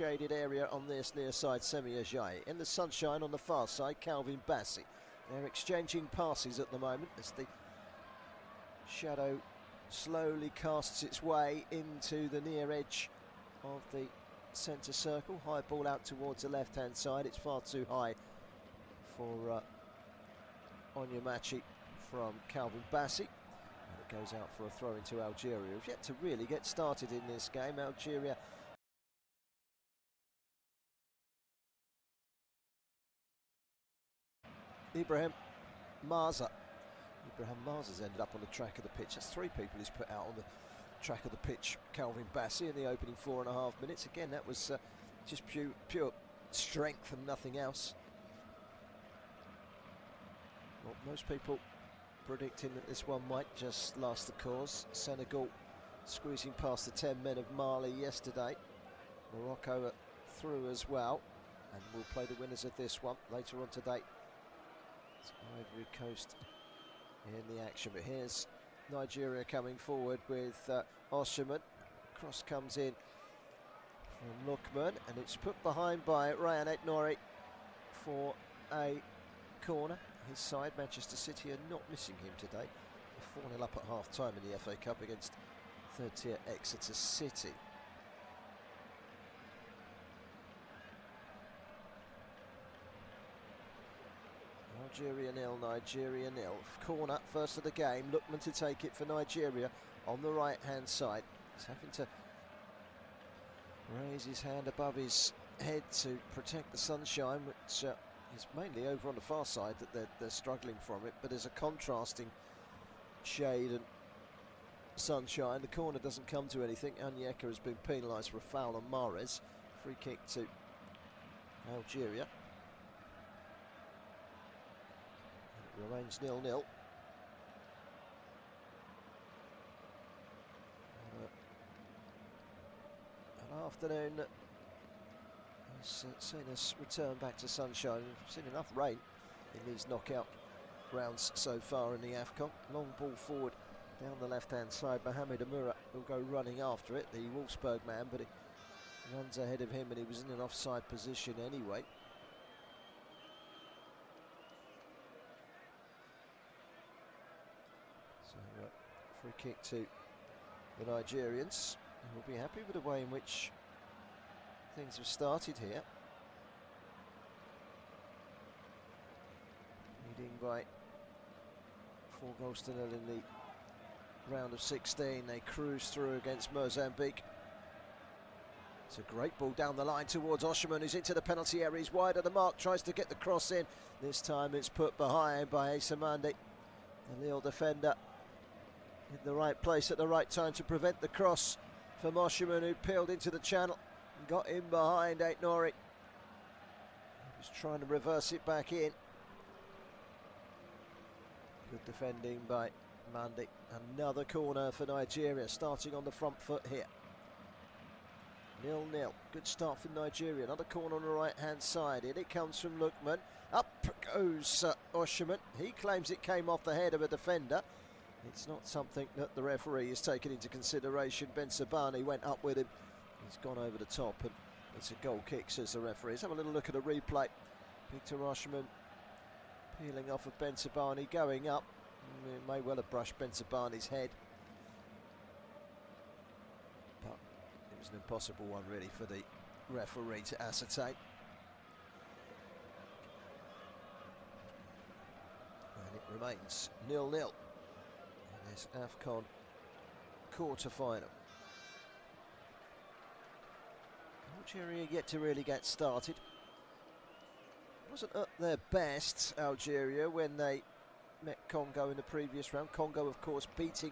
shaded area on this near side, Semi Ajayi. In the sunshine on the far side, Calvin Bassey. They're exchanging passes at the moment as the shadow slowly casts its way into the near edge of the centre circle. High ball out towards the left hand side. It's far too high for Onyemachi from Calvin Bassey, and it goes out for a throw into Algeria, who've yet to really get started in this game. Algeria Ibrahim Marza's ended up on the track of the pitch. That's three people he's put out on the track of the pitch. Calvin Bassey in the opening 4.5 minutes. Again, that was just pure strength and nothing else. Well, most people predicting that this one might just last the cause. Senegal squeezing past the 10 men of Mali yesterday. Morocco are through as well, and we'll play the winners of this one later on today. It's Ivory Coast in the action, but here's Nigeria coming forward with Osherman. Cross comes in from Lookman, and it's put behind by Ryan Etnori for a corner. His side, Manchester City, are not missing him today. They're 4-0 up at half-time in the FA Cup against third-tier Exeter City. Algeria 0, Nigeria 0. Corner, first of the game. Lookman to take it for Nigeria on the right-hand side. He's having to raise his hand above his head to protect the sunshine, which is mainly over on the far side that they're struggling from it, but there's a contrasting shade and sunshine. The corner doesn't come to anything. Onyeka has been penalised for a foul on Mahrez. Free kick to Algeria. And it remains 0-0. An afternoon has seen us return back to sunshine. We've seen enough rain in these knockout rounds so far in the Afcon. Long ball forward down the left-hand side. Mohamed Amoura will go running after it, the Wolfsburg man, but he runs ahead of him, and he was in an offside position anyway. So free kick to the Nigerians. We'll be happy with the way in which things have started here. Leading by 4-0 in the round of 16. They cruise through against Mozambique. It's a great ball down the line towards Osherman, who's into the penalty area. He's wide of the mark, tries to get the cross in. This time it's put behind by Asamandi, the Lille defender, in the right place at the right time to prevent the cross from Osherman, who peeled into the channel and got in behind Etnori. He was trying to reverse it back in. Good defending by Mandi. Another corner for Nigeria, starting on the front foot here. 0-0. Good start for Nigeria. Another corner on the right-hand side. In it comes from Lookman. Up goes Osherman. He claims it came off the head of a defender. It's not something that the referee has taken into consideration. Ben Sabani went up with him. He's gone over the top, and it's a goal kick, says the referee. Let's have a little look at a replay. Victor Osherman peeling off of Ben Sabani, going up. It may well have brushed Ben Sabani's head, but it was an impossible one really for the referee to ascertain. And it remains 0-0 in this Afcon quarter-final. Algeria yet to really get started. Wasn't at their best, Algeria, when they met Congo in the previous round. Congo, of course, beating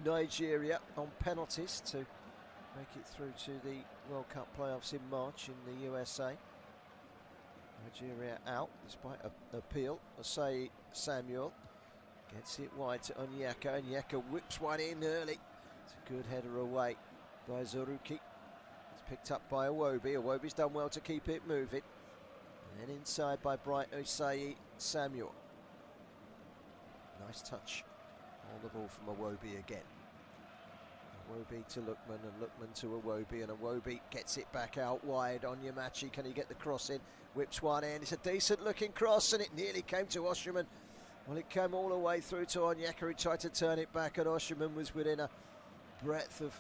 Nigeria on penalties to make it through to the World Cup playoffs in March in the USA. Nigeria out despite an appeal. Osei Samuel gets it wide to Onyeka. Onyeka whips one in early. It's a good header away by Zaruki. It's picked up by Iwobi. Iwobi's done well to keep it moving. And then inside by Bright Osei Samuel. Nice touch on the ball from Iwobi again. Iwobi to Lookman, and Lookman to Iwobi, and Iwobi gets it back out wide. Onyemachi, can he get the cross in? Whips one in. It's a decent looking cross, and it nearly came to Osherman. Well, it came all the way through to Onyeka, who tried to turn it back, and Osherman was within a breadth of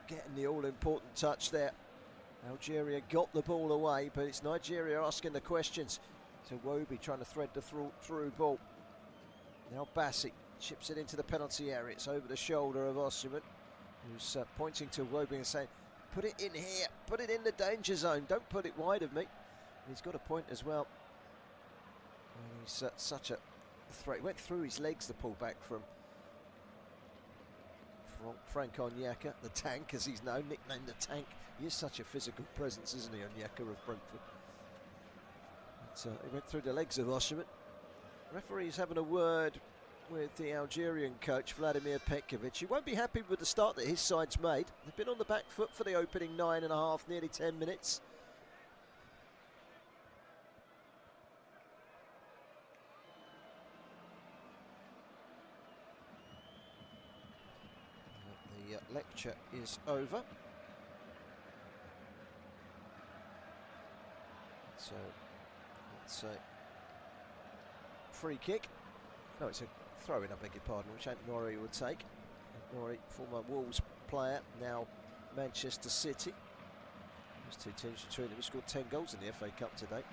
getting the all-important touch there. Algeria got the ball away, but it's Nigeria asking the questions. So Iwobi trying to thread the through ball. Now Bassi chips it into the penalty area. It's over the shoulder of Osherman, who's pointing to Iwobi and saying, put it in here, put it in the danger zone, don't put it wide of me. And he's got a point as well. And he's such a threat. He went through his legs, the pullback from Frank Onyeka, the Tank as he's known, nicknamed the Tank. He is such a physical presence, isn't he, Onyeka of Brentford? But, he went through the legs of Osherman. Referee's having a word with the Algerian coach, Vladimir Petkovic. He won't be happy with the start that his side's made. They've been on the back foot for the opening 9.5, nearly 10 minutes. The lecture is over. So it's a free kick. No, it's a throw-in, I beg your pardon, which Ant-Nouri would take. Ant-Nouri, former Wolves player, now Manchester City. Those two teams between them have scored 10 goals in the FA Cup today.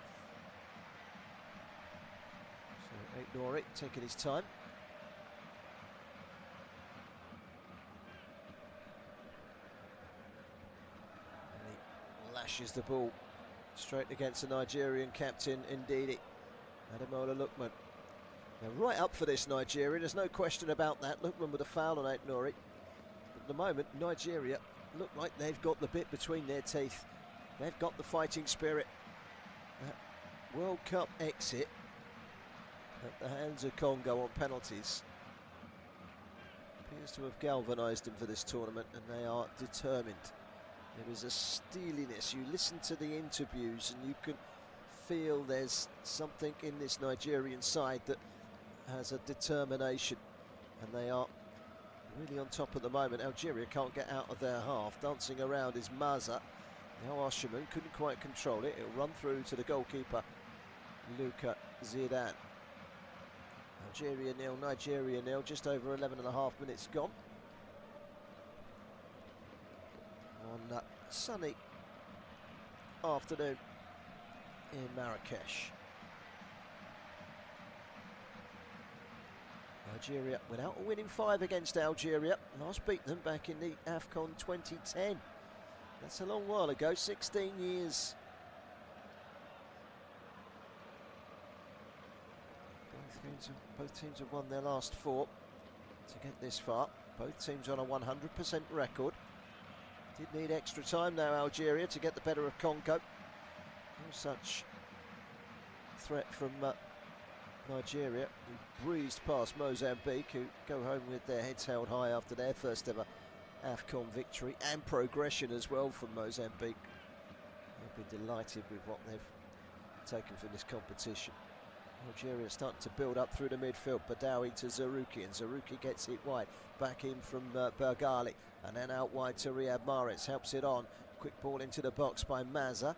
So Ant-Nouri taking his time. And he lashes the ball straight against the Nigerian captain, Ndidi. Ademola Lookman. They're right up for this, Nigeria. There's no question about that. Lookman with a foul on Ant-Nouri. At the moment, Nigeria look like they've got the bit between their teeth. They've got the fighting spirit. That World Cup exit at the hands of Congo on penalties appears to have galvanised them for this tournament, and they are determined. There is a steeliness. You listen to the interviews and you can feel there's something in this Nigerian side that has a determination, and they are really on top at the moment. Algeria can't get out of their half. Dancing around is Maza. Now Osherman couldn't quite control it. It'll run through to the goalkeeper, Luka Zidane. Algeria 0, Nigeria 0, just over 11.5 minutes gone. On sunny afternoon in Marrakesh. Nigeria without a winning 5 against Algeria. Last beat them back in the Afcon 2010. That's a long while ago, 16 years. Both teams have won their last 4 to get this far. Both teams on a 100% record. Did need extra time now, Algeria, to get the better of Congo. No such threat from Nigeria, who breezed past Mozambique, who go home with their heads held high after their first ever Afcon victory, and progression as well from Mozambique. They've been delighted with what they've taken from this competition. Algeria starting to build up through the midfield. Badawi to Zarouki, and Zarouki gets it wide. Back in from Bergali, and then out wide to Riyad Mahrez. Helps it on. Quick ball into the box by Maza.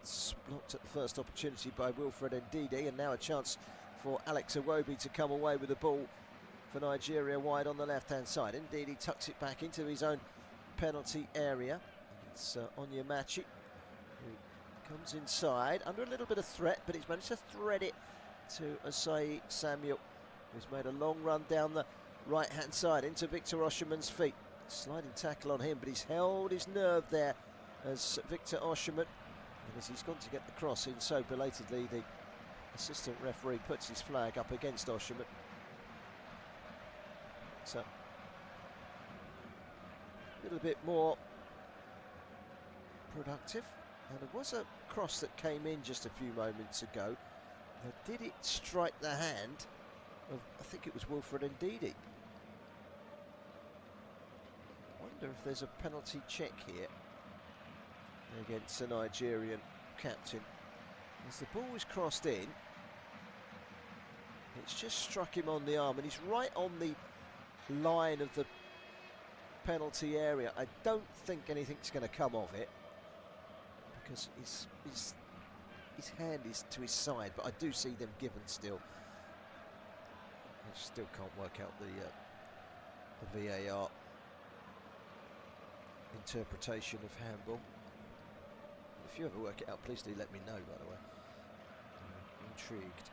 It's blocked at the first opportunity by Wilfred Ndidi, and now a chance for Alex Iwobi to come away with the ball for Nigeria wide on the left-hand side. Ndidi tucks it back into his own penalty area. It's Onyemachi who comes inside under a little bit of threat, but he's managed to thread it to Asai Samuel, who's made a long run down the right-hand side into Victor Osherman's feet. Sliding tackle on him, but he's held his nerve there as Victor Osherman, and as he's gone to get the cross in so belatedly, the assistant referee puts his flag up against Osherman. So a little bit more productive. Now there was a cross that came in just a few moments ago. Now, did it strike the hand of, I think it was Wilfred Ndidi. Wonder if there's a penalty check here against the Nigerian captain. As the ball was crossed in, it's just struck him on the arm, and he's right on the line of the penalty area. I don't think anything's going to come of it because his hand is to his side, but I do see them given still. I still can't work out the VAR interpretation of handball. If you ever work it out, please do let me know, by the way. I'm intrigued.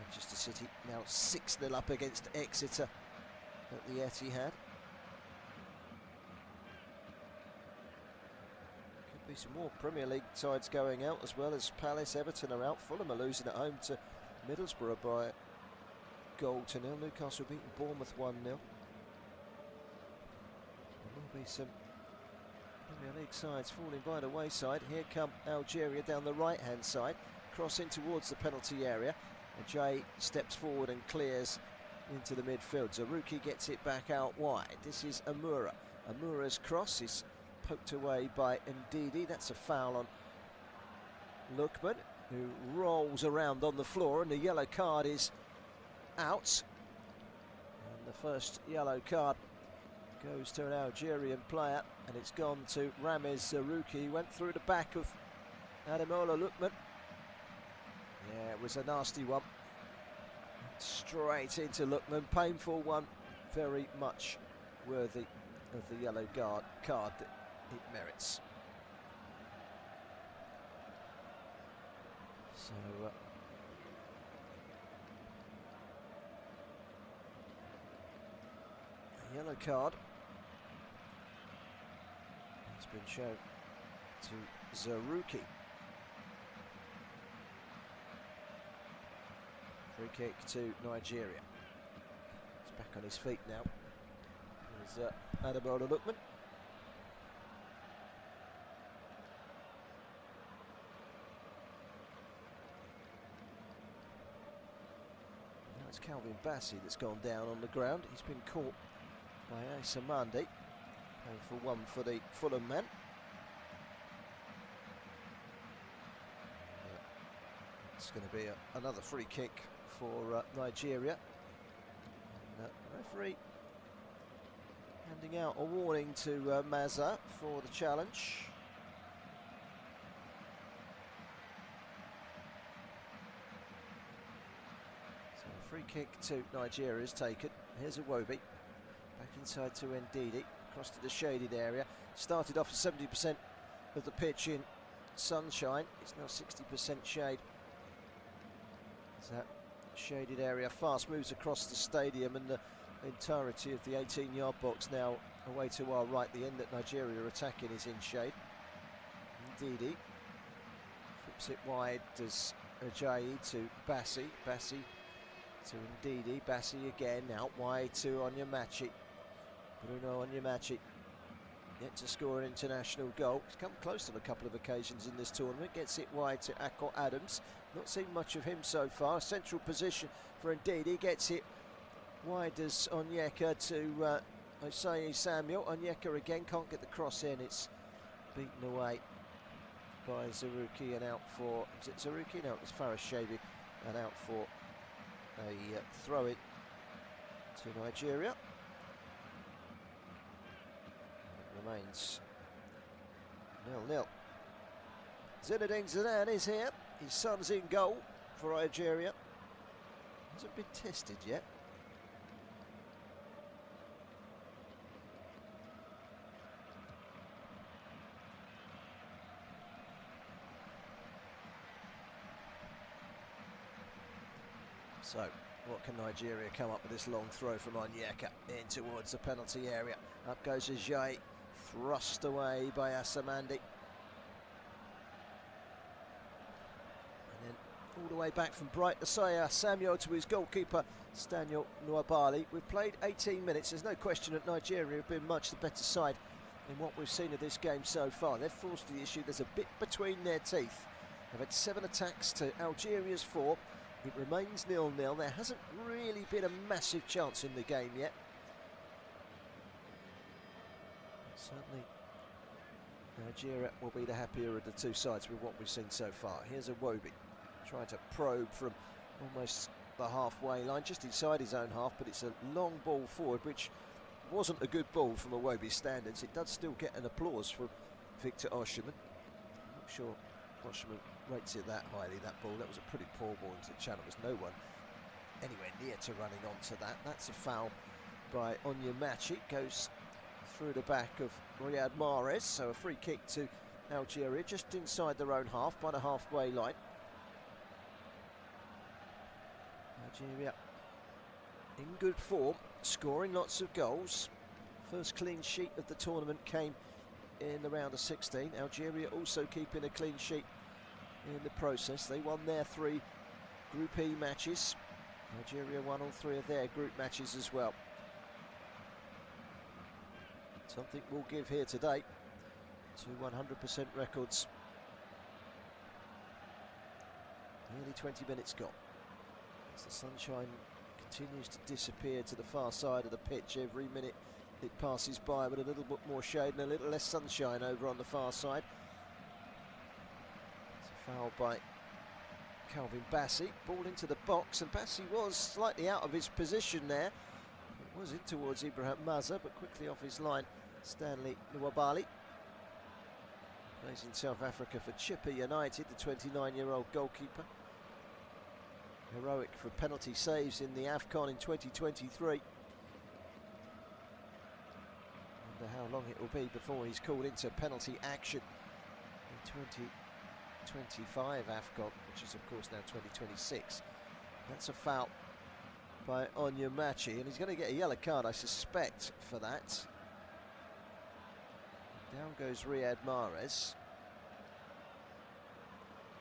Manchester City now 6-0 up against Exeter at the Etihad. Could be some more Premier League sides going out, as well as Palace, Everton are out. Fulham are losing at home to Middlesbrough by a goal to nil. Newcastle beating Bournemouth 1-0. There will be some Premier League sides falling by the wayside. Here come Algeria down the right hand side, crossing towards the penalty area. Jay steps forward and clears into the midfield. Zarouki gets it back out wide. This is Amoura. Amoura's cross is poked away by Ndidi. That's a foul on Lookman, who rolls around on the floor, and the yellow card is out. And the first yellow card goes to an Algerian player, and it's gone to Ramez Zarouki. He went through the back of Ademola Lookman. Yeah, it was a nasty one. Straight into Lookman. Painful one. Very much worthy of the yellow card that it merits. So, a yellow card has been shown to Zarouki. Free kick to Nigeria. He's back on his feet now. There's Ademola Lookman. Now it's Calvin Bassey that's gone down on the ground. He's been caught by Asamandi. Going for one for the Fulham man. It's going to be another free kick for Nigeria. And, referee handing out a warning to Maza for the challenge. So a free kick to Nigeria is taken. Here's Iwobi. Back inside to Ndidi. Across to the shaded area. Started off at 70% of the pitch in sunshine. It's now 60% shade. That shaded area fast moves across the stadium, and the entirety of the 18-yard box now away to our right. The end that Nigeria are attacking is in shade. Ndidi flips it wide, does Ajayi to Bassey. Bassey to Ndidi. Bassey again out wide to Onyemachi. Bruno Onyemachi yet to score an international goal. He's come close on a couple of occasions in this tournament. Gets it wide to Akko Adams. Not seen much of him so far. Central position for Ndidi. Gets it wide as Onyeka to Osayi Samuel. Onyeka again can't get the cross in. It's beaten away by Zarouki and out for... Is it Zarouki? No, it was Faris Shabi, and out for a throw-in to Nigeria. Remains 0-0. Zinedine Zidane is here. His son's in goal for Algeria. Hasn't been tested yet. So, what can Nigeria come up with this long throw from Onyeka in towards the penalty area? Up goes Ajayi. Thrust away by Asamandi. And then all the way back from Bright Asaya Samuel to his goalkeeper, Staniel Nwabali. We've played 18 minutes. There's no question that Nigeria have been much the better side in what we've seen of this game so far. They've forced the issue. There's a bit between their teeth. They've had 7 attacks to Algeria's 4. It remains 0-0. There hasn't really been a massive chance in the game yet. Certainly Nigeria will be the happier of the two sides with what we've seen so far. Here's Iwobi trying to probe from almost the halfway line, just inside his own half, but it's a long ball forward, which wasn't a good ball from Iwobi standards. It does still get an applause from Victor Osimhen. I'm not sure Osimhen rates it that highly, that ball. That was a pretty poor ball into the channel. There was no one anywhere near to running onto that. That's a foul by Onyemachi. Goes through the back of Riyad Mahrez, so a free kick to Algeria, just inside their own half, by the halfway line. Algeria in good form, scoring lots of goals. First clean sheet of the tournament came in the round of 16. Algeria also keeping a clean sheet in the process. They won their 3 Group E matches. Algeria won all 3 of their group matches as well. Something we'll give here today to 100% records. Nearly 20 minutes gone. As the sunshine continues to disappear to the far side of the pitch every minute it passes by, with a little bit more shade and a little less sunshine over on the far side. It's a foul by Calvin Bassey. Ball into the box, and Bassey was slightly out of his position there. It was in towards Ibrahim Maza, but quickly off his line. Stanley Nwabali plays in South Africa for Chippa United, the 29-year-old goalkeeper. Heroic for penalty saves in the Afcon in 2023. Wonder how long it will be before he's called into penalty action in 2025 Afcon, which is of course now 2026. That's a foul by Onyemachi, and he's going to get a yellow card, I suspect, for that. Down goes Riyad Mahrez.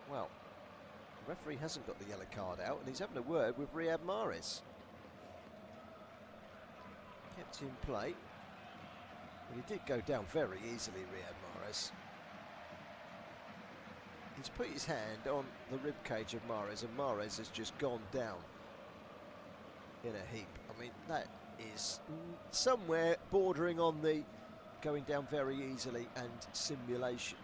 Well, the referee hasn't got the yellow card out, and he's having a word with Riyad Mahrez. Kept in play. But he did go down very easily, Riyad Mahrez. He's put his hand on the rib cage of Mahrez, and Mahrez has just gone down in a heap. I mean, that is somewhere bordering on the going down very easily and simulation.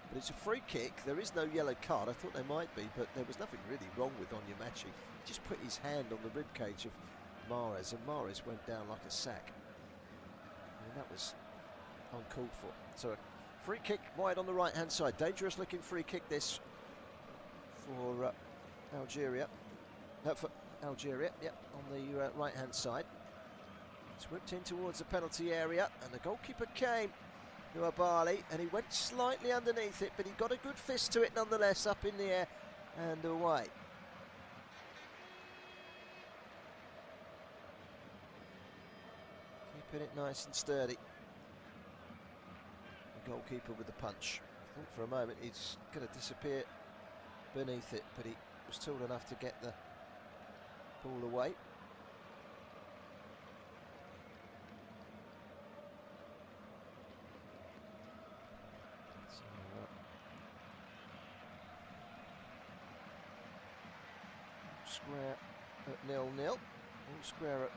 But it's a free kick. There is no yellow card. I thought there might be, but there was nothing really wrong with Onyemachi. He just put his hand on the rib cage of Mahrez, and Mahrez went down like a sack. I mean, that was uncalled for. So a free kick wide on the right hand side. Dangerous looking free kick this for Algeria. For Algeria, yeah, on the right hand side. It's whipped in towards the penalty area, and the goalkeeper came, Nwabali, and he went slightly underneath it, but he got a good fist to it nonetheless, up in the air and away. Keeping it nice and sturdy. The goalkeeper with the punch. I thought for a moment he's going to disappear beneath it, but he was tall enough to get the ball away. Square at 0-0. All square at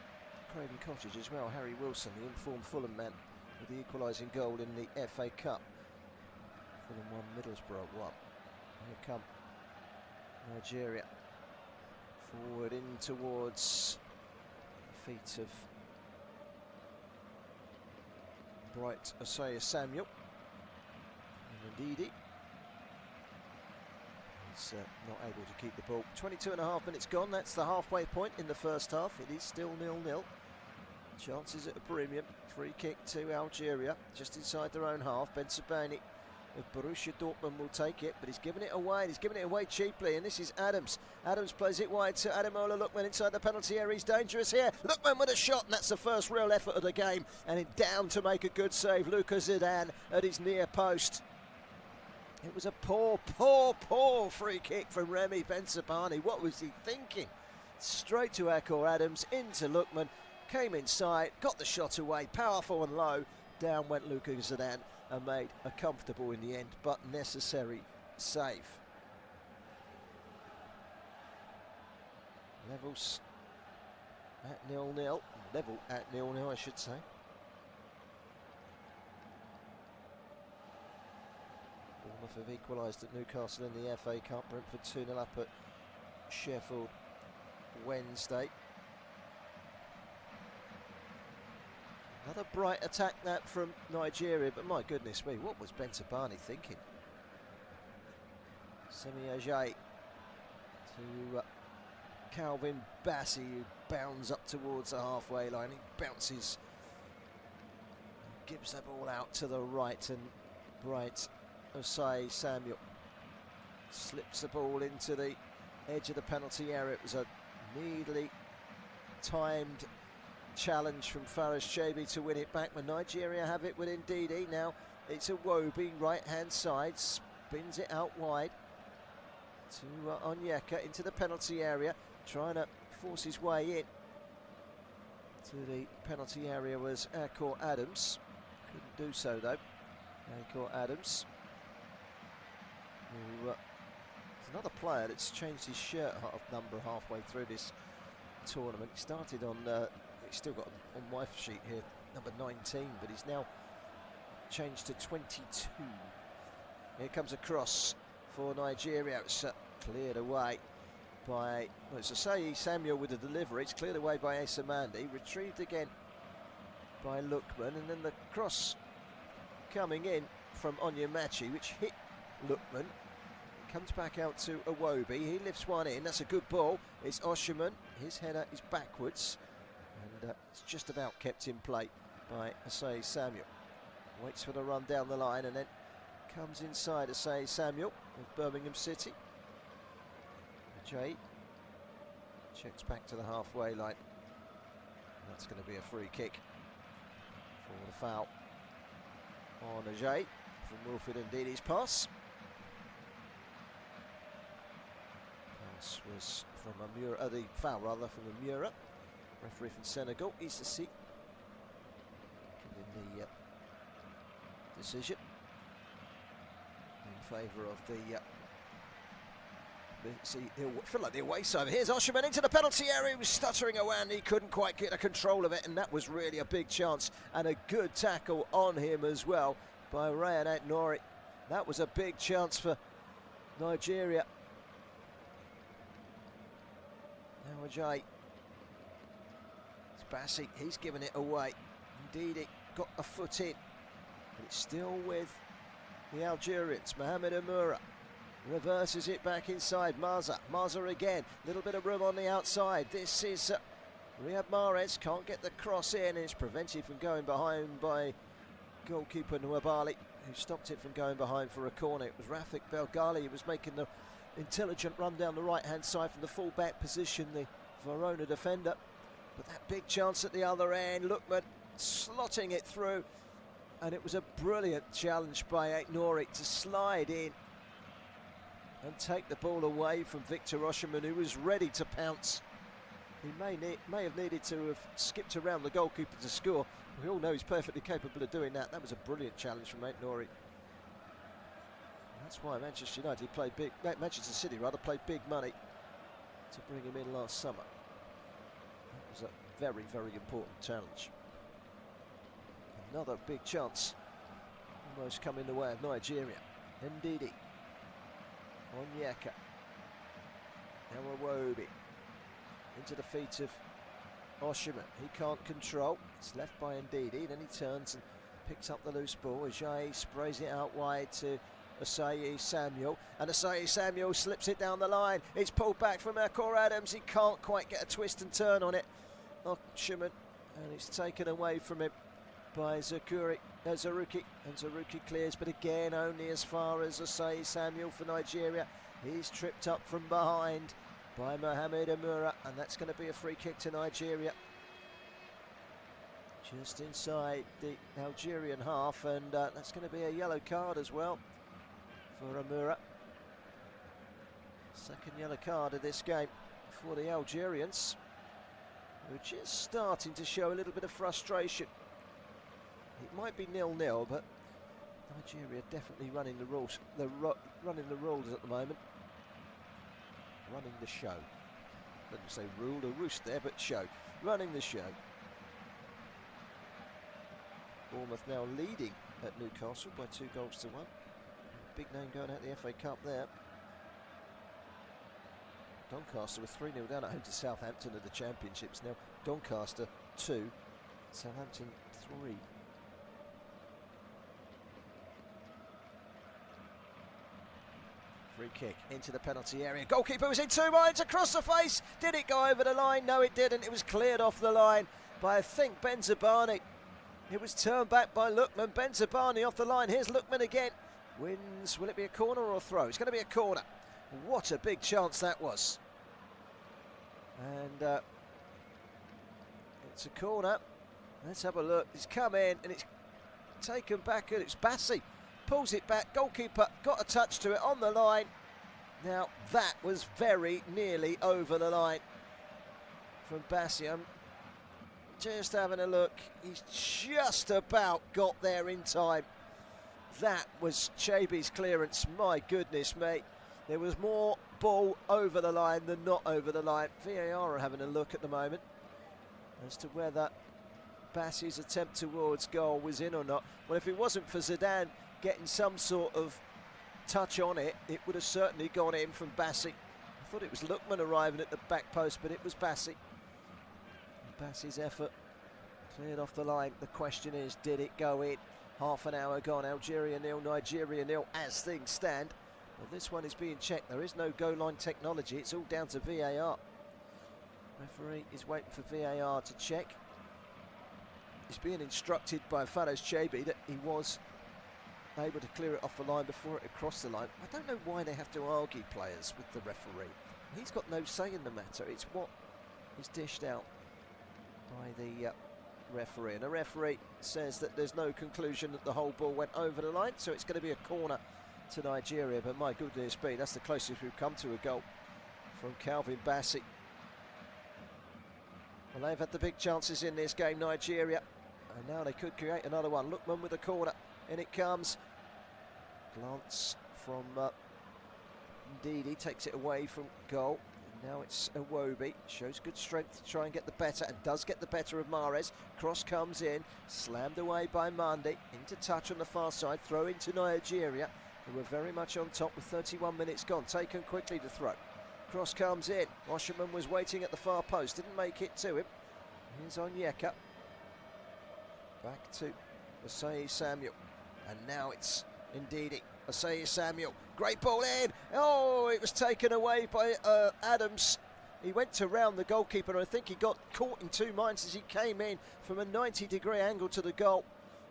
Craven Cottage as well. Harry Wilson, the informed Fulham man, with the equalising goal in the FA Cup. Fulham 1, Middlesbrough 1. Here come Nigeria. Forward in towards the feet of Bright Osaya Samuel. And Ndidi. He's not able to keep the ball. 22.5 minutes gone. That's the halfway point in the first half. It is still 0-0. Chances at a premium. Free kick to Algeria, just inside their own half. Ben Sebaini of Borussia Dortmund will take it, but he's given it away. And he's given it away cheaply, and this is Adams. Adams plays it wide to Ademola Lookman inside the penalty area. He's dangerous here. Lookman with a shot, and that's the first real effort of the game. And down to make a good save, Lucas Zidane at his near post. It was a poor free kick from Remy Bensabani. What was he thinking? Straight to Akor Adams, into Lookman, came inside, got the shot away, powerful and low. Down went Lucas Zidane and made a comfortable in the end, but necessary save. Levels at 0-0. Level at 0-0, I should say. Bournemouth have equalised at Newcastle in the FA Cup. Brentford 2-0 up at Sheffield Wednesday. Another bright attack that from Nigeria, but my goodness me, what was Bentabani thinking? Semi Ajayi to Calvin Bassey, who bounds up towards the halfway line. He bounces, gives the ball out to the right, and Bright Osei Samuel slips the ball into the edge of the penalty area. It was a neatly timed challenge from Faris Chebi to win it back, but Nigeria have it with Ndidi. Now it's Iwobi, right hand side, spins it out wide to Onyeka into the penalty area, trying to force his way in to the penalty area was Akor Adams. Couldn't do so though. Akor Adams, who is another player that's changed his shirt number halfway through this tournament. He started on, he's still got on my sheet here, number 19, but he's now changed to 22. Here comes a cross for Nigeria. It's cleared away by, well, it's Osei Samuel with the delivery. It's cleared away by Asamandi, retrieved again by Lookman, and then the cross coming in from Onyemachi, which hit Lookman. It comes back out to Iwobi. He lifts one in. That's a good ball. It's Oshiman. His header is backwards, and it's just about kept in play by Osei Samuel. Waits for the run down the line, and then comes inside Osei Samuel of Birmingham City. Jay checks back to the halfway line. That's going to be a free kick for the foul on Ajay from Wilfred Ndidi's pass. Pass was from Amura, the foul rather from Amura. Referee from Senegal, Isasi, giving the decision in favour of the feel like the away side. Here's Oshiman into the penalty area. He was stuttering around. He couldn't quite get a control of it, and that was really a big chance and a good tackle on him as well by Rayan Aït-Nouri. That was a big chance for Nigeria. Now Ajay. It's Bassey. He's given it away. Indeed, it got a foot in, but it's still with the Algerians. Mohamed Amura reverses it back inside. Marza again, little bit of room on the outside. This is Riyad Mahrez, can't get the cross in, and it's prevented from going behind by goalkeeper Nwabali, who stopped it from going behind for a corner. It was Rafik Belgali who was making the intelligent run down the right hand side from the full back position, the Verona defender. But that big chance at the other end, Lookman slotting it through, and it was a brilliant challenge by Aït-Nouri to slide in and take the ball away from Victor Oshiman, who was ready to pounce. He may have needed to have skipped around the goalkeeper to score. We all know he's perfectly capable of doing that. That was a brilliant challenge from Aït-Nouri. That's why Manchester City played big money to bring him in last summer. That was a very, very important challenge. Another big chance almost coming the way of Nigeria. Ndidi. Onyeka. Now Iwobi into the feet of Oshiman. He can't control. It's left by Ndidi. Then he turns and picks up the loose ball. Ajay sprays it out wide to Osei Samuel, and Osei Samuel slips it down the line. It's pulled back from Akor Adams. He can't quite get a twist and turn on it. Oshiman, and it's taken away from him by Zaruki, and Zaruki clears, but again only as far as Osei Samuel for Nigeria. He's tripped up from behind by Mohamed Amura, and that's going to be a free kick to Nigeria. Just inside the Algerian half, and that's going to be a yellow card as well for Amura. Second yellow card of this game for the Algerians, which is starting to show a little bit of frustration. It might be 0-0, but Nigeria definitely running the rules. Running the rules at the moment. Running the show. Didn't say rule or roost there, but show. Running the show. Bournemouth now leading at Newcastle by 2-1. Big name going out the FA Cup there. Doncaster were 3-0 down at home to Southampton of the Championships. Now Doncaster 2, Southampton 3. Free kick into the penalty area. Goalkeeper was in two minds, across the face. Did it go over the line? No, it didn't. It was cleared off the line by, I think, Benzabani. It was turned back by Lookman. Benzabani off the line. Here's Lookman again. Wins. Will it be a corner or a throw? It's going to be a corner. What a big chance that was. And it's a corner. Let's have a look. It's come in and it's taken back, and it's Bassi. Pulls it back. Goalkeeper got a touch to it on the line. Now that was very nearly over the line from Bassi. I'm just having a look. He's just about got there in time. That was Chaby's clearance. My goodness me. There was more ball over the line than not over the line. VAR are having a look at the moment as to whether Bassi's attempt towards goal was in or not. Well, if it wasn't for Zidane getting some sort of touch on it, it would have certainly gone in from Bassi. I thought it was Lookman arriving at the back post, but it was Bassi. Bassi's effort cleared off the line. The question is, did it go in? Half an hour gone. Algeria 0, Nigeria 0 as things stand. Well, this one is being checked. There is no goal line technology. It's all down to VAR. Referee is waiting for VAR to check. He's being instructed by Faraz Chaby that he was able to clear it off the line before it had crossed the line. I don't know why they have to argue, players, with the referee. He's got no say in the matter. It's what is dished out by the referee. And the referee says that there's no conclusion that the whole ball went over the line, so it's going to be a corner to Nigeria. But my goodness me, that's the closest we've come to a goal from Calvin Bassi. Well, they've had the big chances in this game, Nigeria, and now they could create another one. Lookman with a corner. In it comes. Glance from Ndidi, takes it away from goal. And now it's Iwobi. Shows good strength to try and get the better, and does get the better of Mahrez. Cross comes in, slammed away by Mandi. Into touch on the far side, throw into Nigeria, who were very much on top with 31 minutes gone. Taken quickly to throw. Cross comes in. Osherman was waiting at the far post, didn't make it to him. Here's Onyeka. Back to Osei Samuel. And now it's Ndidi. Osei Samuel. Great ball in. Oh, it was taken away by Adams. He went to round the goalkeeper, and I think he got caught in two minds as he came in from a 90-degree angle to the goal.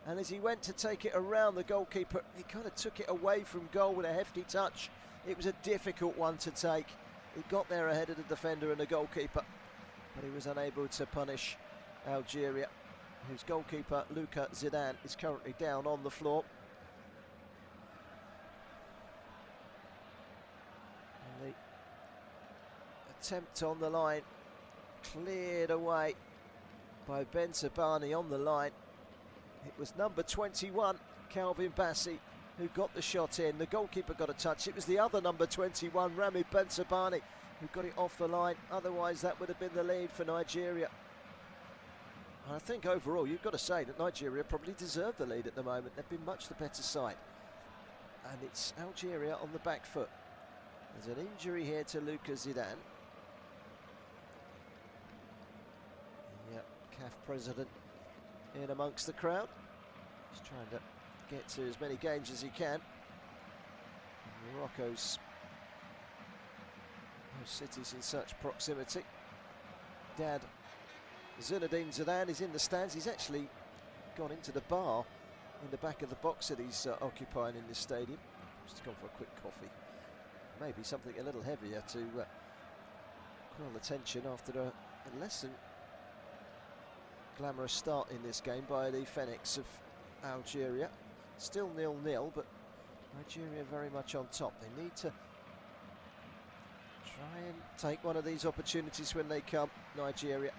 And as he went to take it around the goalkeeper, he kind of took it away from goal with a hefty touch. It was a difficult one to take. He got there ahead of the defender and the goalkeeper, but he was unable to punish Algeria, whose goalkeeper, Luka Zidane, is currently down on the floor. And the attempt on the line cleared away by Benzabani on the line. It was number 21, Calvin Bassi, who got the shot in. The goalkeeper got a touch. It was the other number 21, Rami Benzabani, who got it off the line. Otherwise, that would have been the lead for Nigeria. I think overall, you've got to say that Nigeria probably deserve the lead at the moment. They've been much the better side. And it's Algeria on the back foot. There's an injury here to Luka Zidane. Yep, CAF president in amongst the crowd. He's trying to get to as many games as he can. And Morocco's cities in such proximity. Dad Zinedine Zidane is in the stands. He's actually gone into the bar in the back of the box that he's occupying in this stadium. Just gone for a quick coffee. Maybe something a little heavier to quell the tension after a less than glamorous start in this game by the Phoenix of Algeria. Still 0-0, but Nigeria very much on top. They need to try and take one of these opportunities when they come, Nigeria.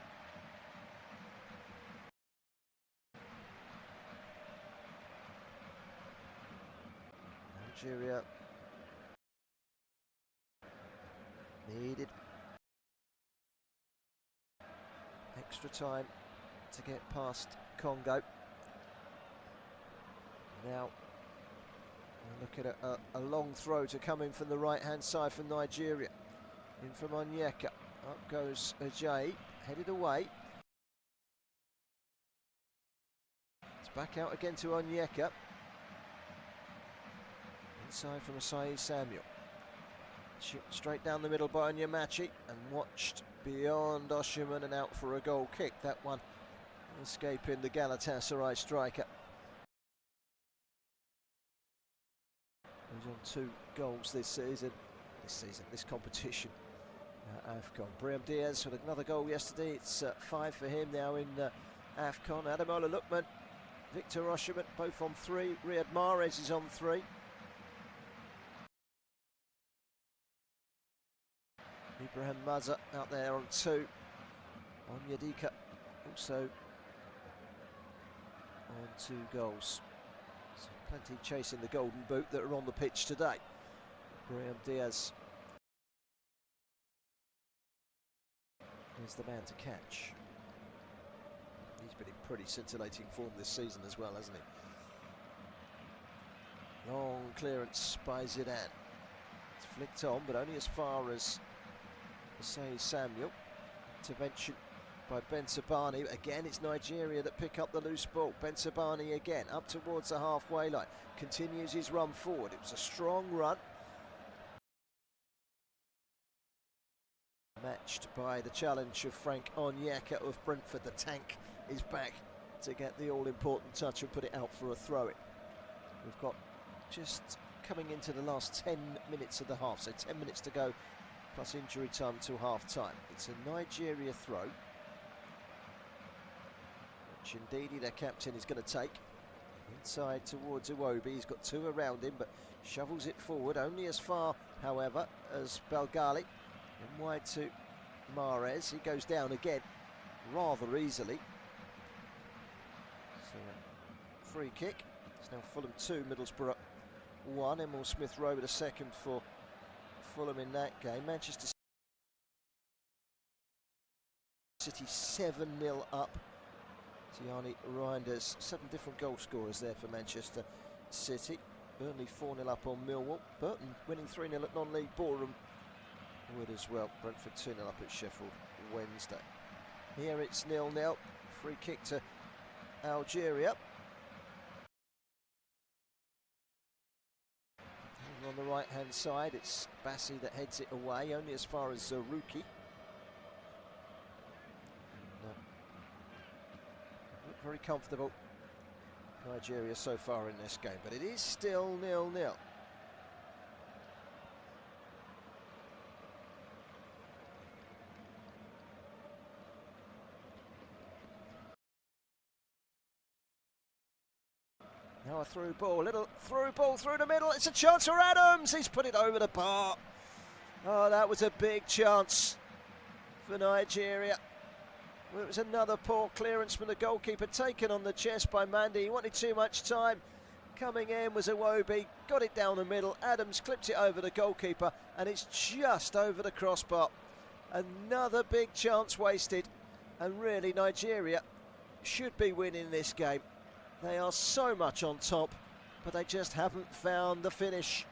Algeria needed extra time to get past Congo. Now we're looking at a long throw to come in from the right hand side from Nigeria. In from Onyeka. Up goes Ajay, headed away. It's back out again to Onyeka. Inside from Asai Samuel. Straight down the middle by Onyemachi and watched beyond Osherman and out for a goal kick. That one escaping the Galatasaray striker. He's on 2 goals this competition. Afcon. Brahim Diaz with another goal yesterday. It's 5 for him now in Afcon. Ademola Lookman, Victor Osherman, both on 3. Riyad Mahrez is on 3. Ibrahim Maza out there on 2. Onyedika also on 2 goals. So plenty chasing the golden boot that are on the pitch today. Brahim Diaz is the man to catch. He's been in pretty scintillating form this season as well, hasn't he? Long clearance by Zidane. It's flicked on, but only as far as Asai Samuel. Intervention by Ben Sabani. Again, it's Nigeria that pick up the loose ball. Ben Sabani again, up towards the halfway line. Continues his run forward. It was a strong run. Matched by the challenge of Frank Onyeka of Brentford. The tank is back to get the all-important touch and put it out for a throw-in. We've got just coming into the last 10 minutes of the half, so 10 minutes to go, plus injury time till half-time. It's a Nigeria throw, which Ndidi, their captain, is going to take. Inside towards Iwobi. He's got 2 around him, but shovels it forward, only as far, however, as Belgali. And wide to Mahrez. He goes down again rather easily. So free kick. It's now Fulham 2, Middlesbrough 1. Emil Smith-Rowe with a second for Fulham in that game. Manchester City 7-0 up. Tiani Reinders, 7 different goal scorers there for Manchester City. Burnley 4-0 up on Millwall. Burton winning 3-0 at non-league Boreham Wood as well. Brentford 2-0 up at Sheffield Wednesday. Here it's 0-0. Free kick to Algeria. Over on the right hand side, it's Bassi that heads it away, only as far as Zaruki. Look very comfortable, Nigeria, so far in this game, but it is still 0-0. Now a through ball, little through ball through the middle. It's a chance for Adams. He's put it over the bar. Oh, that was a big chance for Nigeria. Well, it was another poor clearance from the goalkeeper, taken on the chest by Mandy. He wanted too much time. Coming in was Iwobi, got it down the middle. Adams clipped it over the goalkeeper, and it's just over the crossbar. Another big chance wasted, and really Nigeria should be winning this game. They are so much on top, but they just haven't found the finish.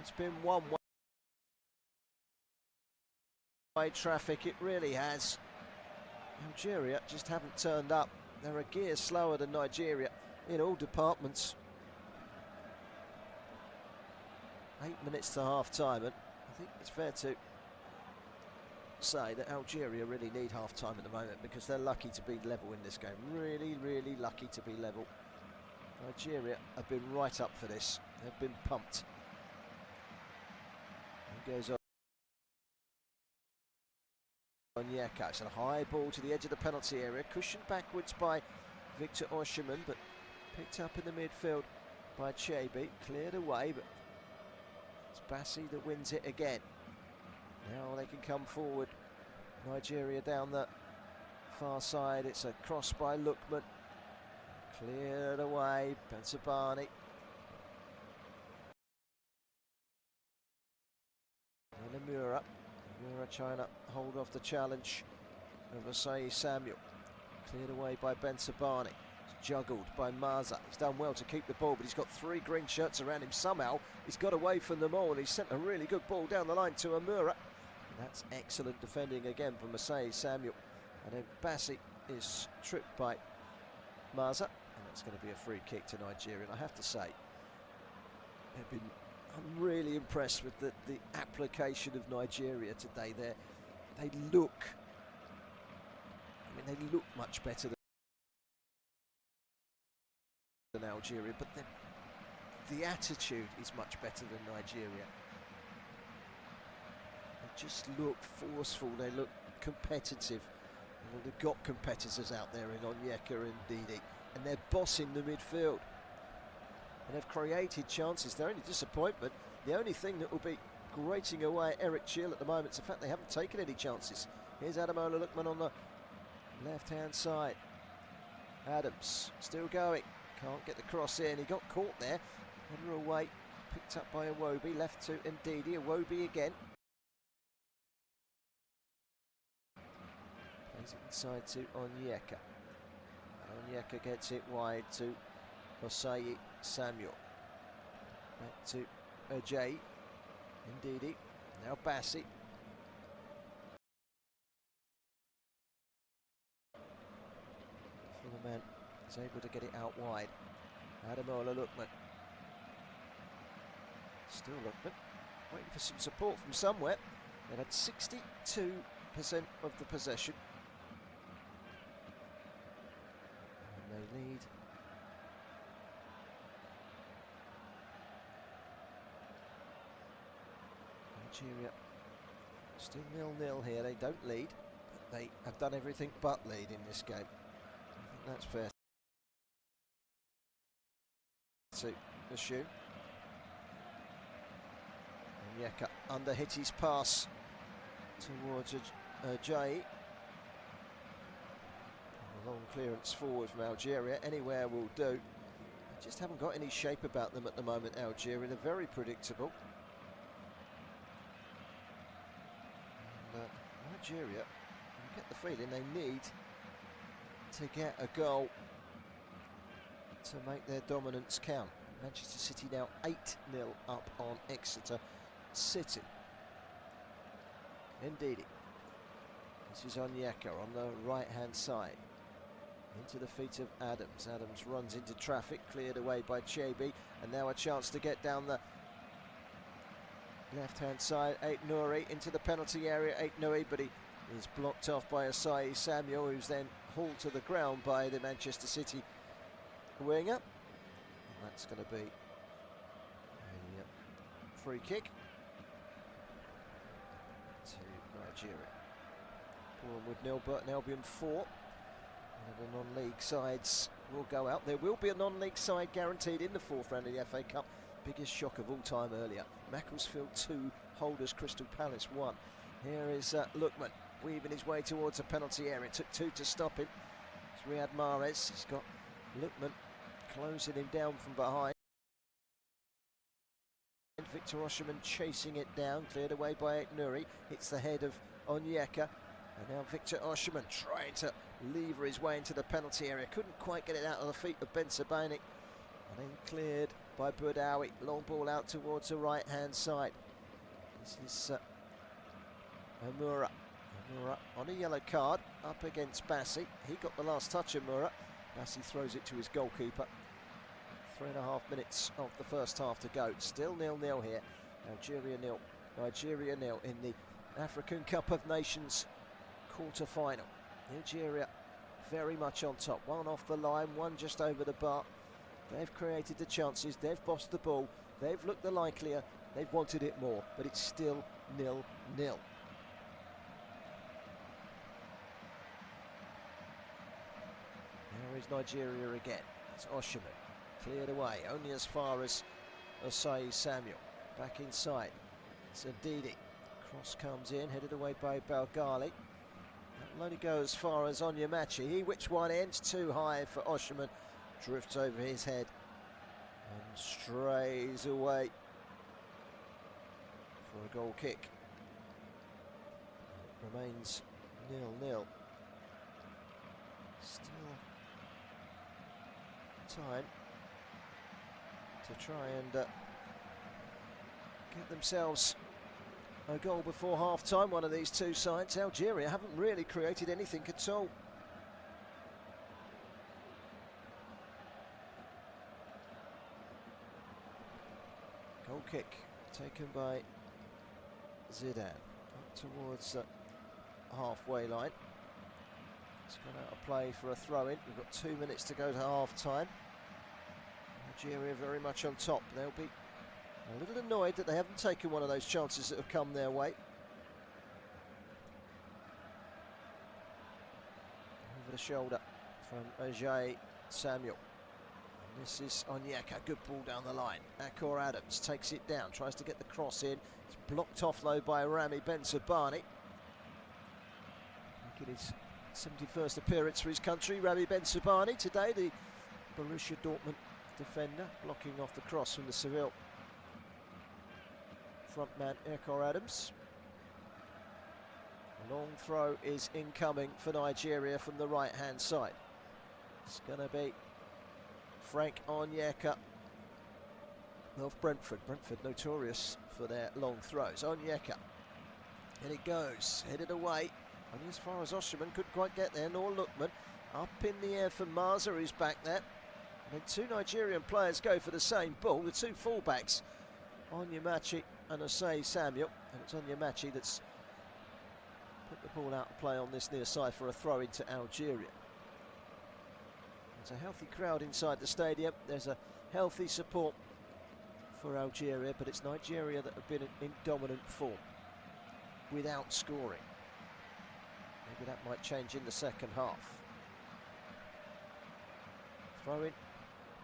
It's been one-way traffic, it really has. Algeria just haven't turned up. They're a gear slower than Nigeria in all departments. 8 minutes to half-time, and I think it's fair to say that Algeria really need half-time at the moment because they're lucky to be level in this game. Really, really lucky to be level. Nigeria have been right up for this. They've been pumped. And goes on. Onyeka. It's a high ball to the edge of the penalty area, cushioned backwards by Victor Osherman, but picked up in the midfield by Chebe. Cleared away, but it's Bassi that wins it again. Now they can come forward. Nigeria down the far side. It's a cross by Lookman. Cleared away. Bensabani. Namura. Namura trying to hold off the challenge of Asai Samuel. Cleared away by Bensabani. juggled by Maza. He's done well to keep the ball, but he's got 3 green shirts around him. Somehow he's got away from them all, and he's sent a really good ball down the line to Amura. That's excellent defending again from Masai Samuel. And then Bassi is tripped by Maza, and that's going to be a free kick to Nigeria. And I have to say, I'm really impressed with the application of Nigeria today. They look much better than Algeria, but the attitude is much better than Nigeria. They just look forceful, they look competitive. Well, they've got competitors out there in Onyeka and Didi, and they're bossing the midfield. And they've created chances. Their only disappointment, the only thing that will be grating away Eric Chill at the moment is the fact they haven't taken any chances. Here's Ademola Lookman on the left-hand side. Adams still going. Can't get the cross in. He got caught there. Header away. Picked up by Iwobi. Left to Ndidi. Iwobi again. Plays it inside to Onyeka. Onyeka gets it wide to Osei Samuel. Back to Ajay. Ndidi. Now Bassi. Man is able to get it out wide. Ademola Lookman. Still Lookman. Waiting for some support from somewhere. They've had 62% of the possession. And they lead. Algeria still 0-0 here. They don't lead, but they have done everything but lead in this game. That's fair to assume. Onyeka underhit his pass towards Jay. A long clearance forward from Algeria. Anywhere will do. They just haven't got any shape about them at the moment, Algeria. They're very predictable. And, Nigeria, I get the feeling they need to get a goal to make their dominance count. Manchester City now 8-0 up on Exeter City. Ndidi. This is Onyeka on the right-hand side. Into the feet of Adams. Adams runs into traffic, cleared away by Chebi, and now a chance to get down the left-hand side. Aït-Nouri into the penalty area. Aït-Nouri, but he is blocked off by Osei Samuel, who's then hauled to the ground by the Manchester City winger. And that's going to be a free kick to Nigeria. Bournemouth 0, Burton Albion 4. One of the non-league sides will go out. There will be a non-league side guaranteed in the 4th round of the FA Cup. Biggest shock of all time earlier. Macclesfield 2, Holders Crystal Palace 1. Here is Lookman weaving his way towards a penalty area. It took 2 to stop him. It's Riyad Mahrez. He's got Lookman closing him down from behind. Victor Osimhen chasing it down, cleared away by Aït-Nouri. Hits the head of Onyeka. And now Victor Osimhen trying to lever his way into the penalty area. Couldn't quite get it out of the feet of Ben Sebaini. And then cleared by Boudaoui. Long ball out towards the right-hand side. This is Amura. Amura on a yellow card, up against Bassi. He got the last touch, Amura. Bassi throws it to his goalkeeper. 3.5 minutes of the first half to go. Still 0-0 here. Algeria 0, Nigeria 0 in the African Cup of Nations quarter-final. Algeria very much on top. One off the line, one just over the bar. They've created the chances, they've bossed the ball, they've looked the likelier, they've wanted it more, but it's still 0-0. There is Nigeria again. It's Osimhen. Cleared away, only as far as Osei Samuel. Back inside. It's Ndidi. Cross comes in, headed away by Balgali. That will only go as far as Onyemachi. He whips one end, too high for Osimhen. Drifts over his head and strays away for a goal kick. It remains 0-0. Still time to try and get themselves a goal before half-time. One of these two sides, Algeria, haven't really created anything at all. Goal kick taken by Zidane up towards the halfway line. It's gone out of play for a throw-in. We've got 2 minutes to go to half-time. Algeria very much on top. They'll be a little annoyed that they haven't taken one of those chances that have come their way. Over the shoulder from Ajay Samuel. And this is Onyeka, good ball down the line. Akor Adams takes it down, tries to get the cross in. It's blocked off though by Rami Bensabani. Making his 71st appearance for his country, Rami Bensabani today, the Borussia Dortmund defender, blocking off the cross from the Seville frontman Akor Adams. A long throw is incoming for Nigeria from the right hand side. It's going to be Frank Onyeka of Brentford. Brentford notorious for their long throws. Onyeka, and it goes, headed away, only as far as Osherman, couldn't quite get there, nor Lookman. Up in the air for Maza, who's back there. And then two Nigerian players go for the same ball, the two fullbacks, Onyemachi and Osei Samuel. And it's Onyemachi that's put the ball out of play on this near side for a throw into Algeria. There's a healthy crowd inside the stadium. There's a healthy support for Algeria, but it's Nigeria that have been in dominant form without scoring. Maybe that might change in the second half. Throw in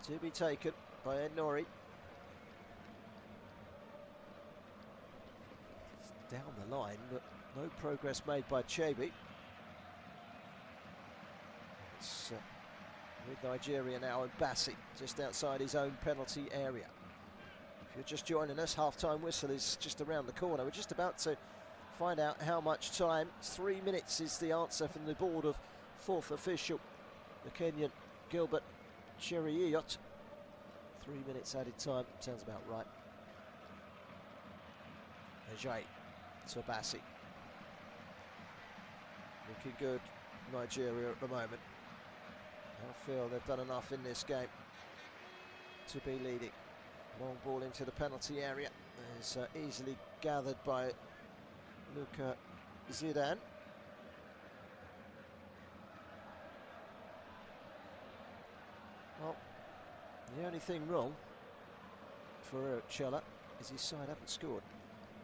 to be taken by Enori. It's down the line, but no progress made by Chebi. It's with Nigeria now, and Bassi just outside his own penalty area. If you're just joining us, half-time whistle is just around the corner. We're just about to find out how much time. 3 minutes is the answer from the board of fourth official, the Kenyan Gilbert Cheruiyot. 3 minutes added time, sounds about right. Ajay to Bassi. Looking good, Nigeria at the moment. I feel they've done enough in this game to be leading. Long ball into the penalty area is easily gathered by Luka Zidane. Well, the only thing wrong for Chella is his side haven't scored.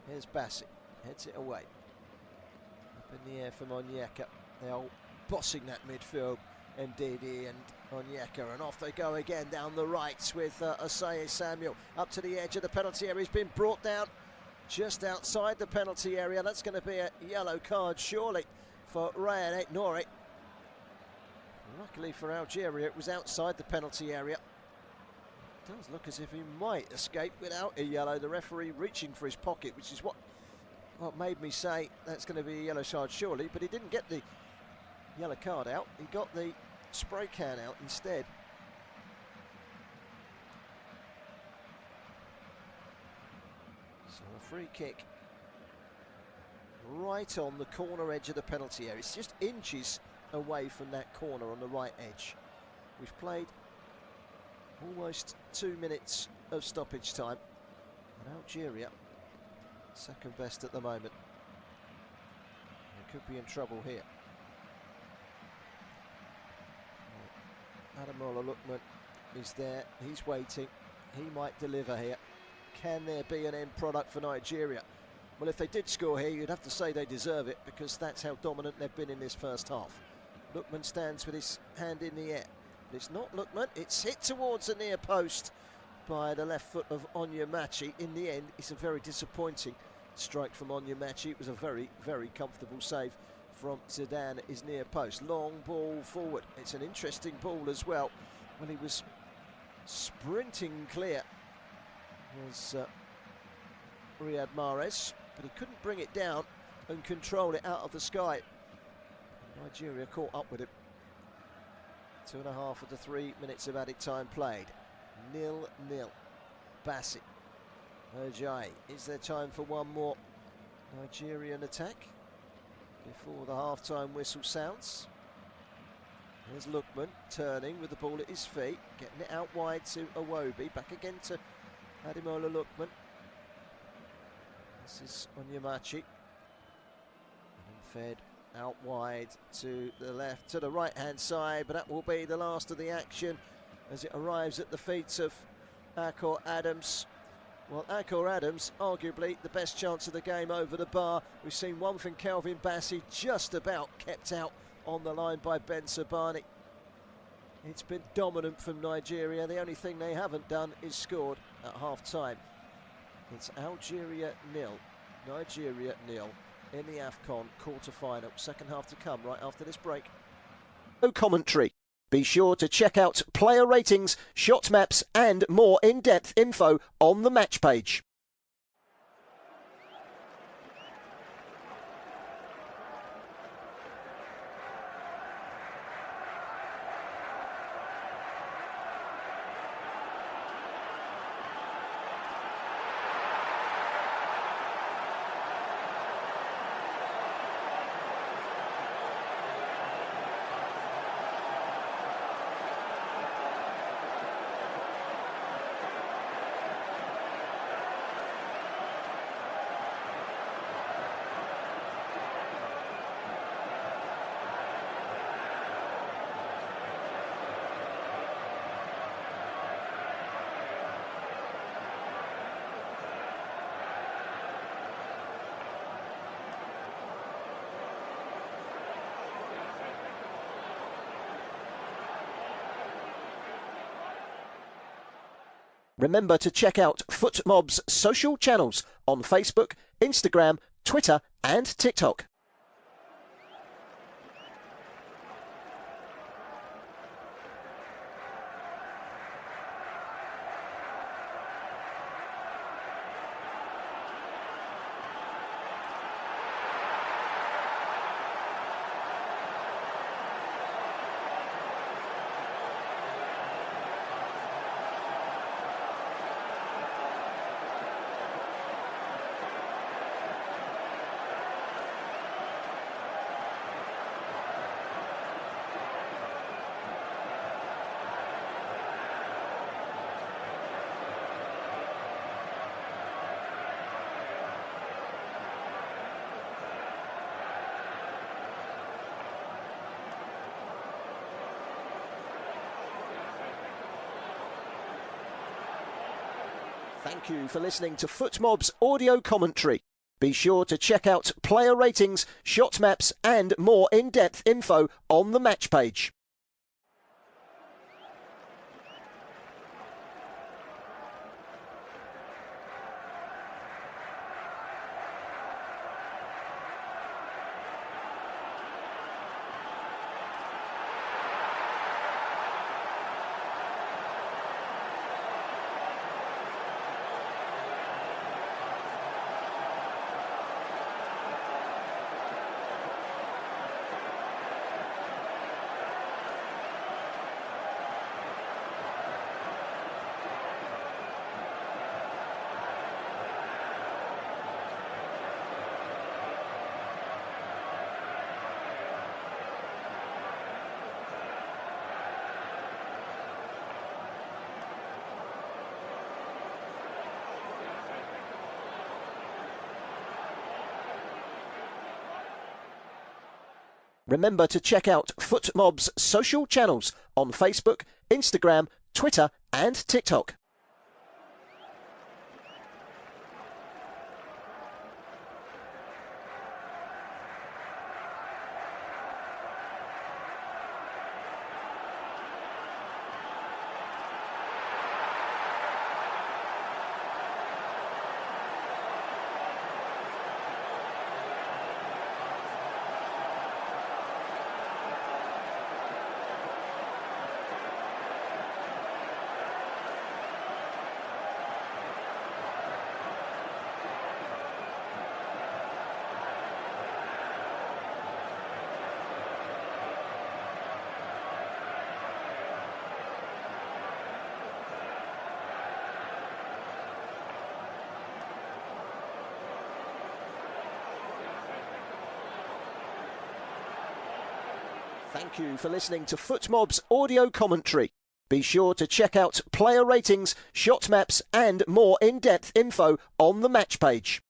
Here's Bassi, heads it away. Up in the air from Onyeka. They're all bossing that midfield. Ndidi and Onyeka, and off they go again down the right with Osei Samuel up to the edge of the penalty area. He's been brought down just outside the penalty area. That's going to be a yellow card surely for Ryan Nori. Luckily for Algeria, it was outside the penalty area. It does look as if he might escape without a yellow. The referee reaching for his pocket, which is what made me say that's going to be a yellow card surely, but he didn't get the yellow card out, he got the spray can out instead. So a free kick right on the corner edge of the penalty area. It's just inches away from that corner on the right edge. We've played almost 2 minutes of stoppage time, and Algeria second best at the moment. They could be in trouble here. Ademola Lookman is there, he's waiting, he might deliver here. Can there be an end product for Nigeria? Well, if they did score here, you'd have to say they deserve it, because that's how dominant they've been in this first half. Lookman stands with his hand in the air, but it's not Lookman, it's hit towards the near post by the left foot of Onyemachi. In the end, it's a very disappointing strike from Onyemachi. It was a very, very comfortable save from Zidane at his near post. Long ball forward. It's an interesting ball as well. When he was sprinting clear was Riyad Mahrez, but he couldn't bring it down and control it out of the sky. Nigeria caught up with him. 2.5 of the 3 minutes of added time played. 0-0. Bassi. Ojai. Is there time for one more Nigerian attack before the half-time whistle sounds? There's Lookman turning with the ball at his feet, getting it out wide to Iwobi. Back again to Ademola Lookman. This is Onyemachi. And fed out wide to the left, to the right-hand side, but that will be the last of the action as it arrives at the feet of Akor Adams. Well, Akor Adams, arguably the best chance of the game over the bar. We've seen one from Calvin Bassi, just about kept out on the line by Ben Sabani. It's been dominant from Nigeria. The only thing they haven't done is scored at half-time. It's Algeria 0, Nigeria 0 in the Afcon quarter-final. Second half to come right after this break. Commentary. Be sure to check out player ratings, shot maps and more in-depth info on the match page. Remember to check out FootMob's social channels on Facebook, Instagram, Twitter and TikTok. Thank you for listening to FootMob's audio commentary. Be sure to check out player ratings, shot maps and more in-depth info on the match page. Remember to check out FootMob's social channels on Facebook, Instagram, Twitter and TikTok. Thank you for listening to FootMob's audio commentary. Be sure to check out player ratings, shot maps and more in-depth info on the match page.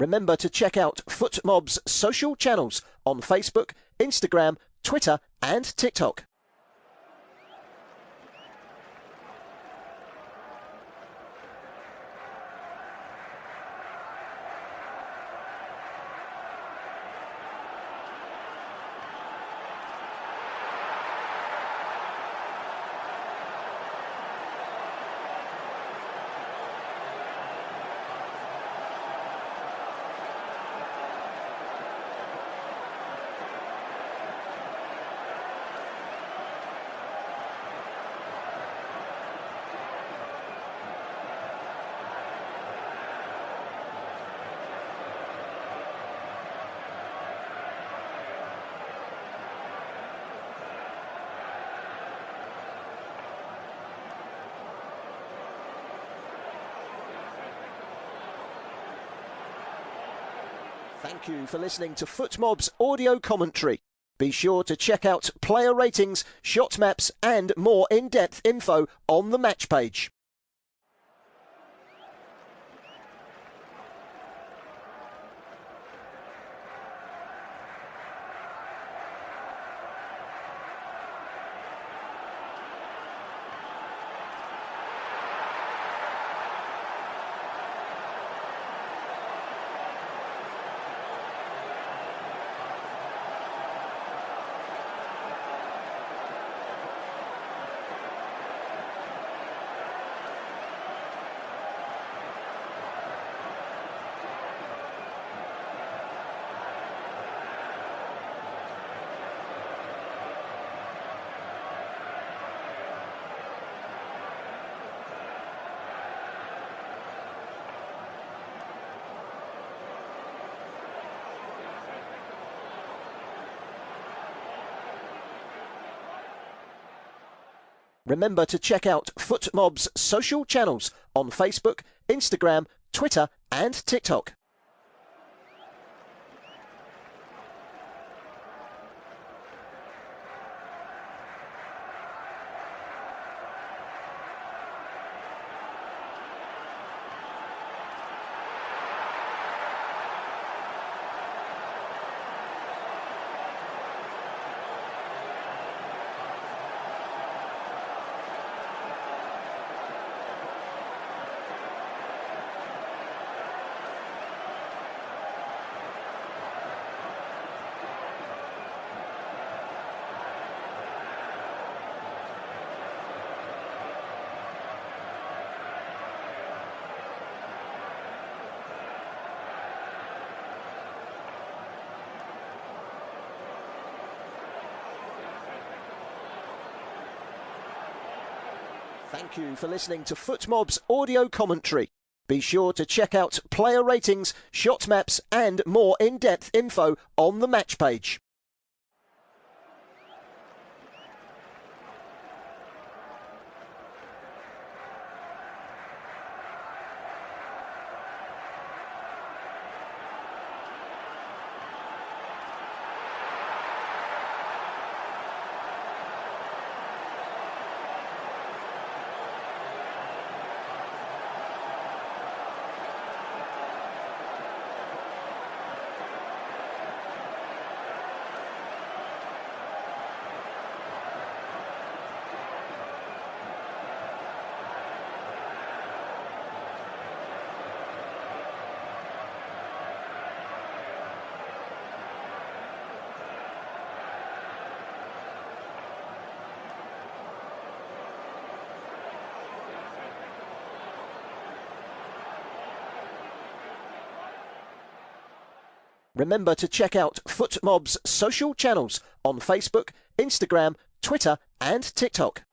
Remember to check out FootMob's social channels on Facebook, Instagram, Twitter and TikTok. Thank you for listening to FootMob's audio commentary. Be sure to check out player ratings, shot maps and more in-depth info on the match page. Remember to check out FootMob's social channels on Facebook, Instagram, Twitter and TikTok. Thank you for listening to FootMob's audio commentary. Be sure to check out player ratings, shot maps and more in-depth info on the match page. Remember to check out FootMob's social channels on Facebook, Instagram, Twitter and TikTok.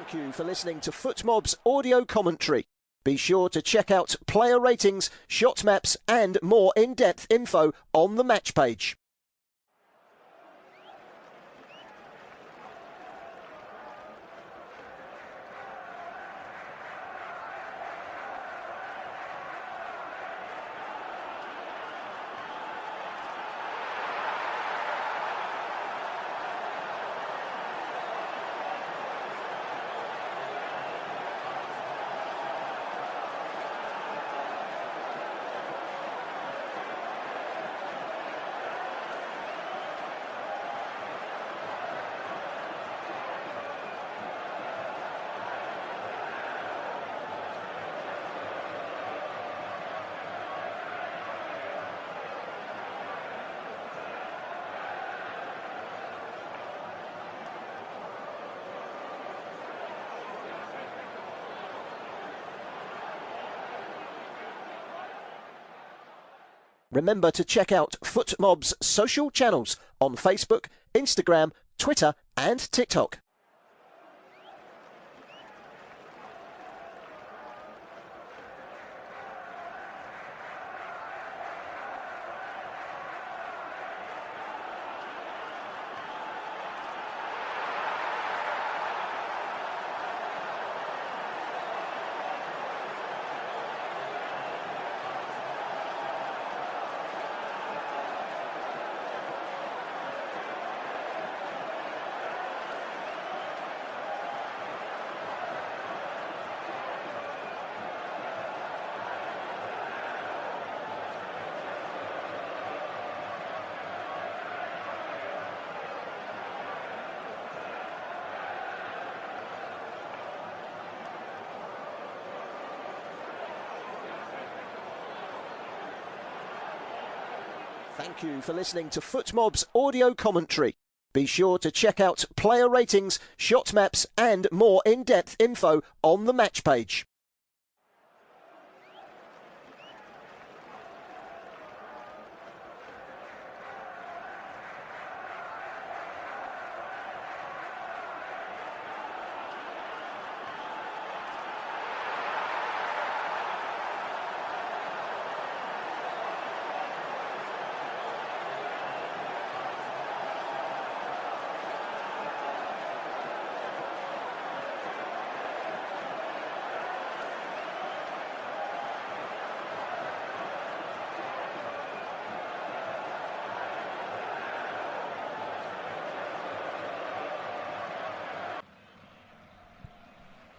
Thank you for listening to FootMob's audio commentary. Be sure to check out player ratings, shot maps and more in-depth info on the match page. Remember to check out FootMob's social channels on Facebook, Instagram, Twitter and TikTok. Thank you for listening to FootMob's audio commentary. Be sure to check out player ratings, shot maps and more in-depth info on the match page.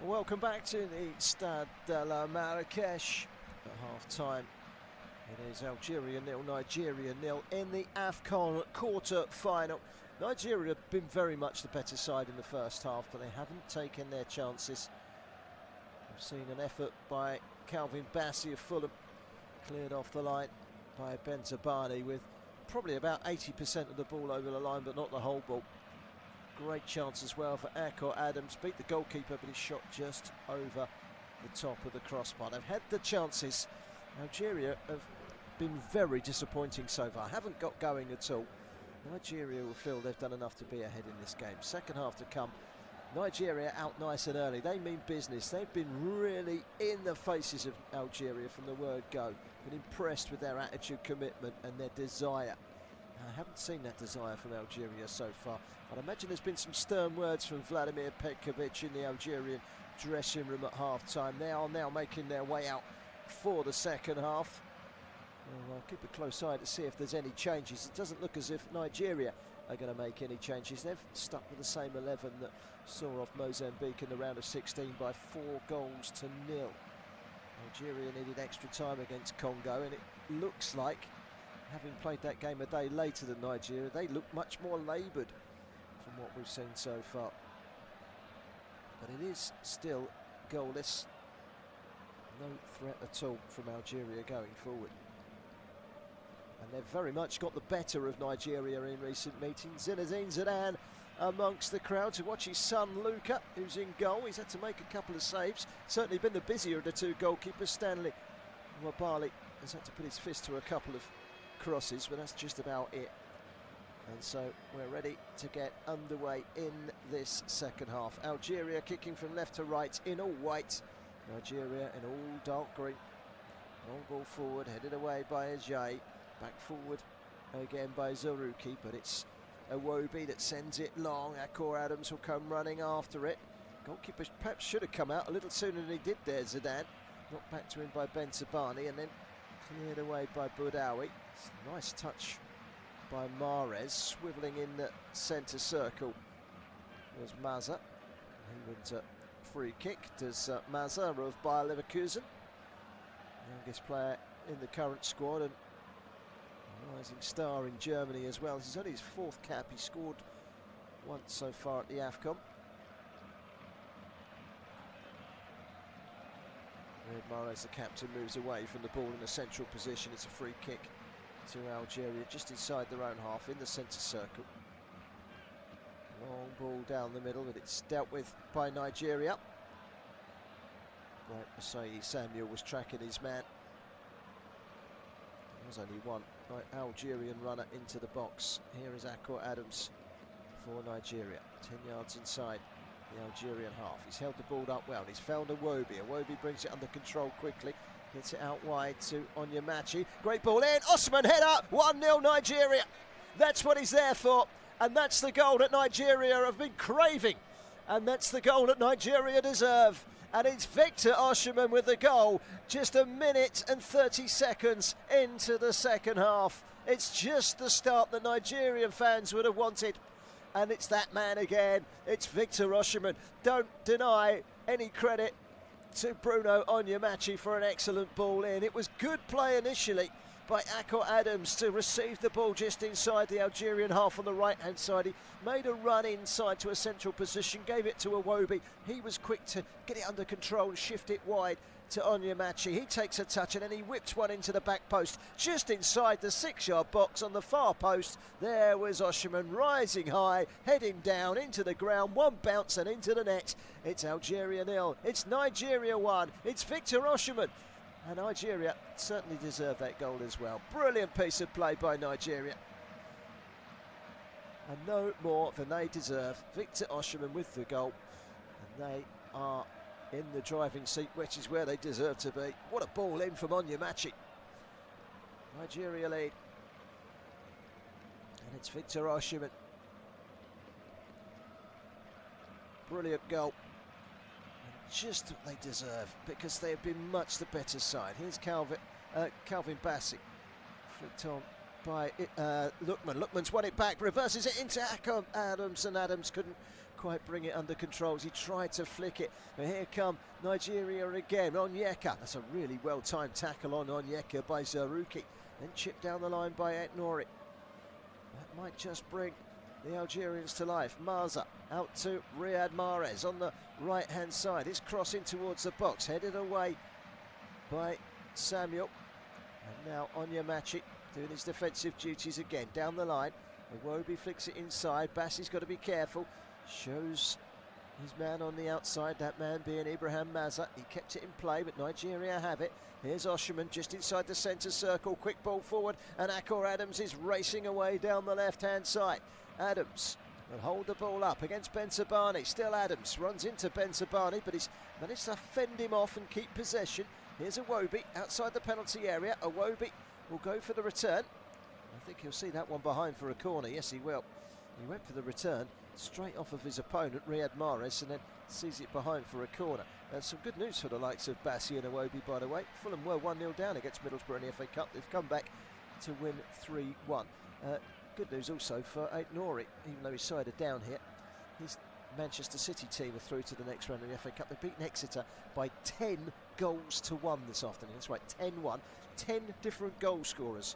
Welcome back to the Stade de la Marrakech. At half-time, it is Algeria 0, Nigeria 0 in the Afcon quarter-final. Nigeria have been very much the better side in the first half, but they haven't taken their chances. We've seen an effort by Calvin Bassey of Fulham, cleared off the line by Benzabani with probably about 80% of the ball over the line, but not the whole ball. Great chance as well for Afcon. Adams beat the goalkeeper, but he shot just over the top of the crossbar. They've had the chances. Algeria have been very disappointing so far. Haven't got going at all. Nigeria will feel they've done enough to be ahead in this game. Second half to come. Nigeria out nice and early. They mean business. They've been really in the faces of Algeria from the word go. Been impressed with their attitude, commitment and their desire. I haven't seen that desire from Algeria so far. I'd imagine there's been some stern words from Vladimir Petkovic in the Algerian dressing room at half-time. They are now making their way out for the second half. Well, I'll keep a close eye to see if there's any changes. It doesn't look as if Nigeria are going to make any changes. They've stuck with the same 11 that saw off Mozambique in the round of 16 by 4-0. Algeria needed extra time against Congo, and it looks like, having played that game a day later than Nigeria, they look much more laboured from what we've seen so far. But it is still goalless. No threat at all from Algeria going forward. And they've very much got the better of Nigeria in recent meetings. Zinedine Zidane amongst the crowd to watch his son Luka, who's in goal. He's had to make a couple of saves. Certainly been the busier of the two goalkeepers. Stanley Wabali has had to put his fist to a couple of crosses, but that's just about it. And so we're ready to get underway in this second half. Algeria kicking from left to right in all white. Nigeria in all dark green. Long ball forward, headed away by Ajay. Back forward again by Zarouki, but it's Iwobi that sends it long. Akor Adams will come running after it. Goalkeeper perhaps should have come out a little sooner than he did there, Zidane. Knocked back to him by Ben Sabani and then cleared away by Boudaoui. It's a nice touch by Mahrez, swivelling in the centre circle was Maza. He wins a free kick. Does Maza of Bayer Leverkusen, youngest player in the current squad and rising star in Germany as well. This is only his fourth cap. He scored once so far at the Afcon. Mahrez, the captain, moves away from the ball in a central position. It's a free kick to Algeria just inside their own half in the centre circle. Long ball down the middle, but it's dealt with by Nigeria. Right, Masai Samuel was tracking his man. There was only one Algerian runner into the box. Here is Akor Adams for Nigeria. 10 yards inside the Algerian half. He's held the ball up well. He's found Iwobi. Iwobi brings it under control quickly. Gets it out wide to Onyemachi. Great ball in. Osman header. 1-0 Nigeria. That's what he's there for. And that's the goal that Nigeria have been craving. And that's the goal that Nigeria deserve. And it's Victor Osimhen with the goal just a minute and 30 seconds into the second half. It's just the start that Nigerian fans would have wanted. And it's that man again. It's Victor Osimhen. Don't deny any credit to Bruno Onyemachi for an excellent ball in. It was good play initially by Akor Adams to receive the ball just inside the Algerian half on the right-hand side. He made a run inside to a central position, gave it to Iwobi. He was quick to get it under control and shift it wide to Onyemachi. He takes a touch and then he whips one into the back post just inside the 6-yard box on the far post. There was Osimhen rising high, heading down into the ground, one bounce and into the net. It's Algeria 0, it's Nigeria 1, it's Victor Osimhen. And Nigeria certainly deserve that goal as well. Brilliant piece of play by Nigeria. And no more than they deserve. Victor Osimhen with the goal. And they are in the driving seat, which is where they deserve to be. What a ball in from Onyemachi. Nigeria lead. And it's Victor Osimhen. Brilliant goal. Just what they deserve, because they have been much the better side. Here's Calvin Bassey, flicked on by Lookman. Lookman's won it back, reverses it into Akor Adams, and Adams couldn't quite bring it under control as he tried to flick it. But here come Nigeria again. Onyeka, that's a really well-timed tackle on Onyeka by Zarouki. Then chipped down the line by Etnori. That might just bring the Algerians to life. Maza out to Riyad Mahrez on the right-hand side. It's crossing towards the box, headed away by Samuel. And now Onyemachi doing his defensive duties again. Down the line, Iwobi flicks it inside. Bassey's got to be careful. Shows his man on the outside, that man being Ibrahim Maza. He kept it in play, but Nigeria have it. Here's Osimhen just inside the centre circle. Quick ball forward, and Akor Adams is racing away down the left-hand side. Adams will hold the ball up against Ben Sabani. Still Adams runs into Ben Sabani, but he's managed to fend him off and keep possession. Here's Iwobi outside the penalty area. Iwobi will go for the return. I think he'll see that one behind for a corner. Yes, he will. He went for the return straight off of his opponent, Riyad Mahrez, and then sees it behind for a corner. Some good news for the likes of Bassi and Iwobi, by the way. Fulham were 1-0 down against Middlesbrough in the FA Cup. They've come back to win 3-1. Good news also for Aït-Nouri, even though his side are down here. His Manchester City team are through to the next round of the FA Cup. They've beaten Exeter by 10 goals to 1 this afternoon. That's right, 10-1. 10 different goal scorers.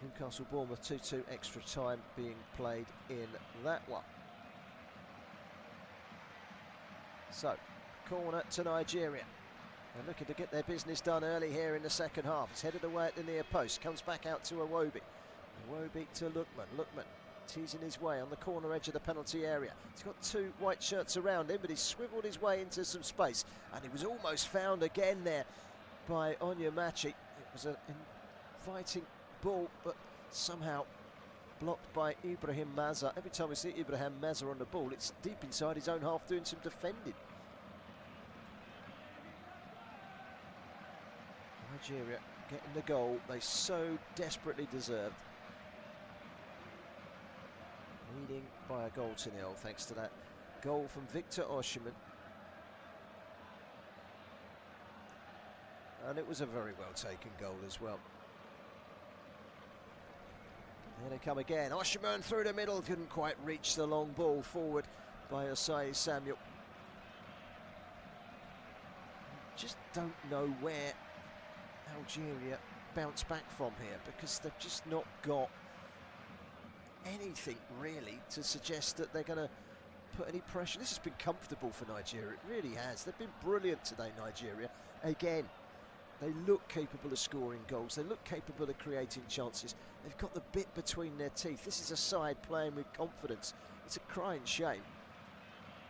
Newcastle Bournemouth 2-2, extra time being played in that one. So, corner to Nigeria. They're looking to get their business done early here in the second half. It's headed away at the near post, comes back out to Iwobi. Iwobi to Lookman. Lookman teasing his way on the corner edge of the penalty area. He's got two white shirts around him, but he's swiveled his way into some space, and he was almost found again there by Onyemachi. It was an inviting ball, but somehow blocked by Ibrahim Maza. Every time we see Ibrahim Maza on the ball, it's deep inside his own half doing some defending. Nigeria getting the goal they so desperately deserved. Leading by a goal to nil thanks to that goal from Victor Osimhen. And it was a very well taken goal as well. Here they come again. Osimhen through the middle, couldn't quite reach the long ball forward by Osei Samuel. Just don't know where Algeria bounce back from here, because they've just not got anything really to suggest that they're going to put any pressure. This has been comfortable for Nigeria, it really has. They've been brilliant today, Nigeria. Again, they look capable of scoring goals, they look capable of creating chances. They've got the bit between their teeth. This is a side playing with confidence. It's a crying shame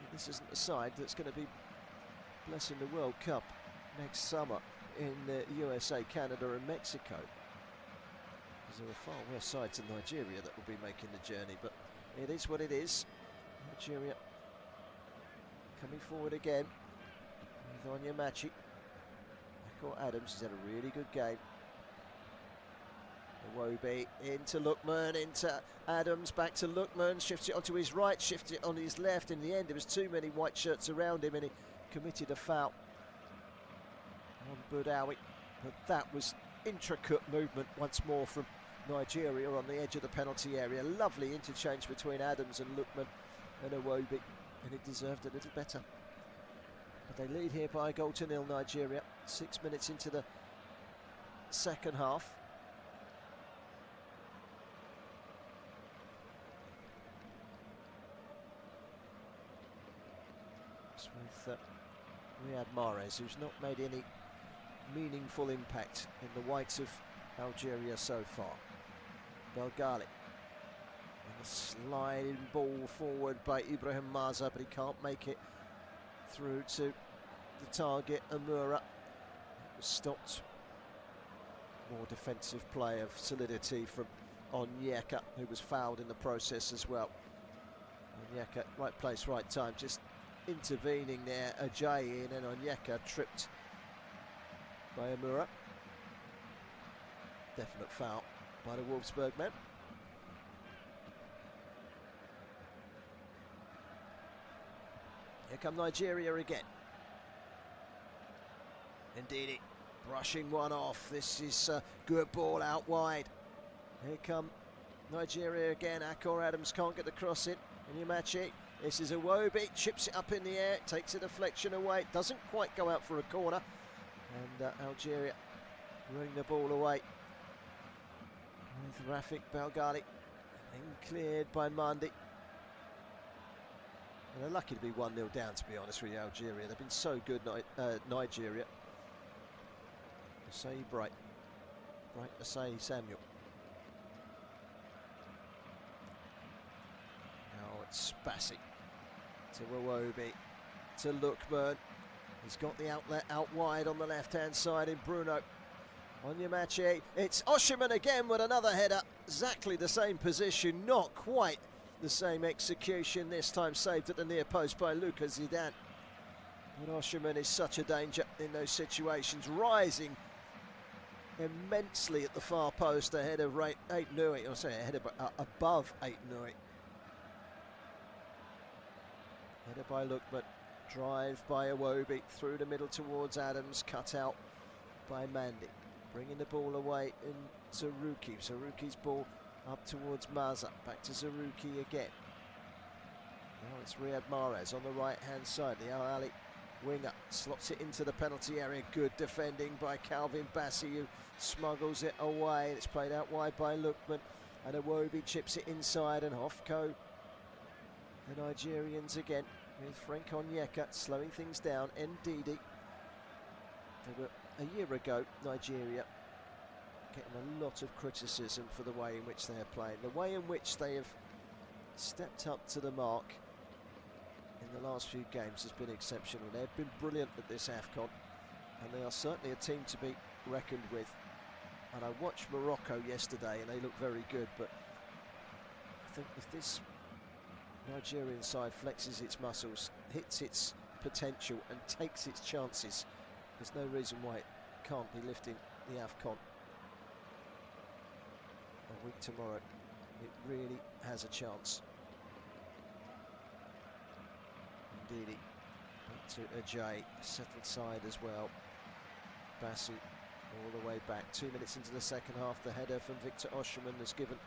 that this isn't a side that's going to be blessing the World Cup next summer in the USA, Canada and Mexico. Because there are far worse sides than Nigeria that will be making the journey, but it is what it is. Nigeria coming forward again with Onyemachi. Michael Adams has had a really good game. Iwobi into Lookman, into Adams, back to Lookman, shifts it onto his right, shifts it on his left. In the end, there was too many white shirts around him and he committed a foul on Boudaoui. But that was intricate movement once more from Nigeria on the edge of the penalty area. Lovely interchange between Adams and Lookman and Iwobi, and it deserved a little better. But they lead here by a goal to nil, Nigeria. 6 minutes into the second half. With Riyad Mahrez, who's not made any meaningful impact in the whites of Algeria so far. Belgali. And a sliding ball forward by Ibrahim Maza, but he can't make it through to the target, Amura. It was stopped. More defensive play of solidity from Onyeka, who was fouled in the process as well. Onyeka, right place, right time, just intervening there. Ajayi and then Onyeka tripped by Amura. Definite foul by the Wolfsburg men. Here come Nigeria again. Ndidi brushing one off. This is a good ball out wide. Here come Nigeria again. Akor Adams can't get the cross in. Onyemachi. This is Iwobi, chips it up in the air, takes a deflection away, doesn't quite go out for a corner. And Algeria throwing the ball away with Rafik Belgali, and cleared by Mandi. And they're lucky to be 1-0 down, to be honest with you, Algeria. They've been so good, Nigeria. Osei Bright Osei Samuel. Now it's Bassi to Iwobi, to Lookman. He's got the outlet out wide on the left-hand side in Bruno. Onyemachi, it's Osimhen again with another header. Exactly the same position, not quite the same execution. This time saved at the near post by Lucas Zidane. But Osimhen is such a danger in those situations, rising immensely at the far post ahead of Eight Nui, or sorry, ahead of, above Eight Nui. Headed by Lookman, drive by Iwobi, through the middle towards Adams, cut out by Mandy. Bringing the ball away in Zaruki. Zaruki's ball up towards Maza, back to Zaruki again. Now it's Riyad Mahrez on the right-hand side. The Al Ali winger slots it into the penalty area. Good defending by Calvin Bassey, who smuggles it away. It's played out wide by Lookman, and Iwobi chips it inside, and Hofko, the Nigerians again, with Frank Onyeka slowing things down. Ndidi. They were, a year ago, Nigeria, getting a lot of criticism for the way in which they are playing, the way in which they have stepped up to the mark in the last few games has been exceptional. They've been brilliant at this Afcon, and they are certainly a team to be reckoned with. And I watched Morocco yesterday, and they look very good, but I think if this Nigerian side flexes its muscles, hits its potential and takes its chances, there's no reason why it can't be lifting the Afcon a week tomorrow. It really has a chance. Indeed, to Ajay, settled side as well. Basu all the way back. 2 minutes into the second half, the header from Victor Osimhen has given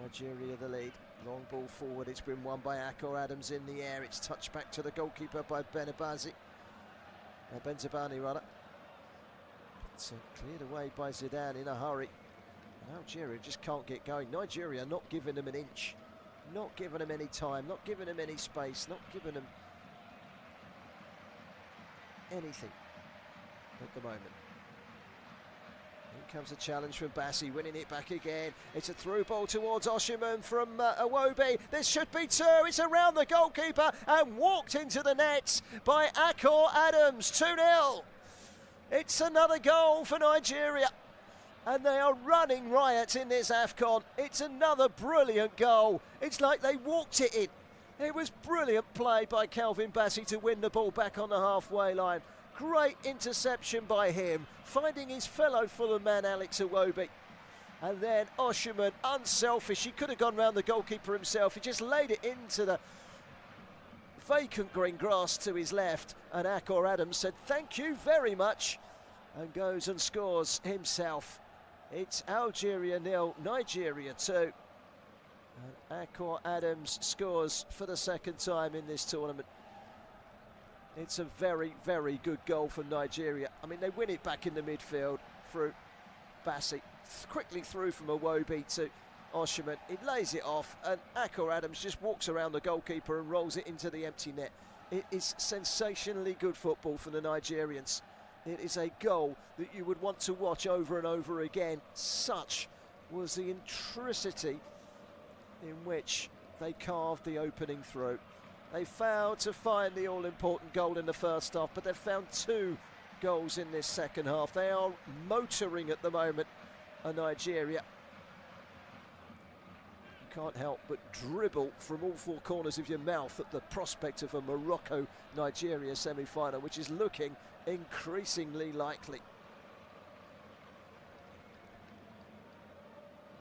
Nigeria the lead. Long ball forward, it's been won by Akor Adams in the air. It's touched back to the goalkeeper by Benabani rather. It's cleared away by Zidane in a hurry. And Algeria just can't get going. Nigeria not giving them an inch, not giving them any time, not giving them any space, not giving them anything at the moment. Here comes a challenge from Bassi, winning it back again. It's a through ball towards Osimhen from Iwobi. This should be two. It's around the goalkeeper and walked into the net by Akor Adams. 2-0. It's another goal for Nigeria, and they are running riot in this Afcon. It's another brilliant goal. It's like they walked it in. It was brilliant play by Calvin Bassey to win the ball back on the halfway line. Great interception by him, finding his fellow Fulham man Alex Iwobi. And then Osimhen, unselfish, he could have gone round the goalkeeper himself. He just laid it into the vacant green grass to his left, and Akor Adams said thank you very much and goes and scores himself. It's Algeria 0, Nigeria 2. And Akor Adams scores for the second time in this tournament. It's a very, very good goal for Nigeria. I mean, they win it back in the midfield through Bassi. Quickly through from Iwobi to Osimhen. He lays it off, and Akor Adams just walks around the goalkeeper and rolls it into the empty net. It is sensationally good football for the Nigerians. It is a goal that you would want to watch over and over again. Such was the intricity in which they carved the opening through. They failed to find the all-important goal in the first half, but they've found two goals in this second half. They are motoring at the moment, Nigeria. You can't help but dribble from all four corners of your mouth at the prospect of a Morocco-Nigeria semi-final, which is looking increasingly likely.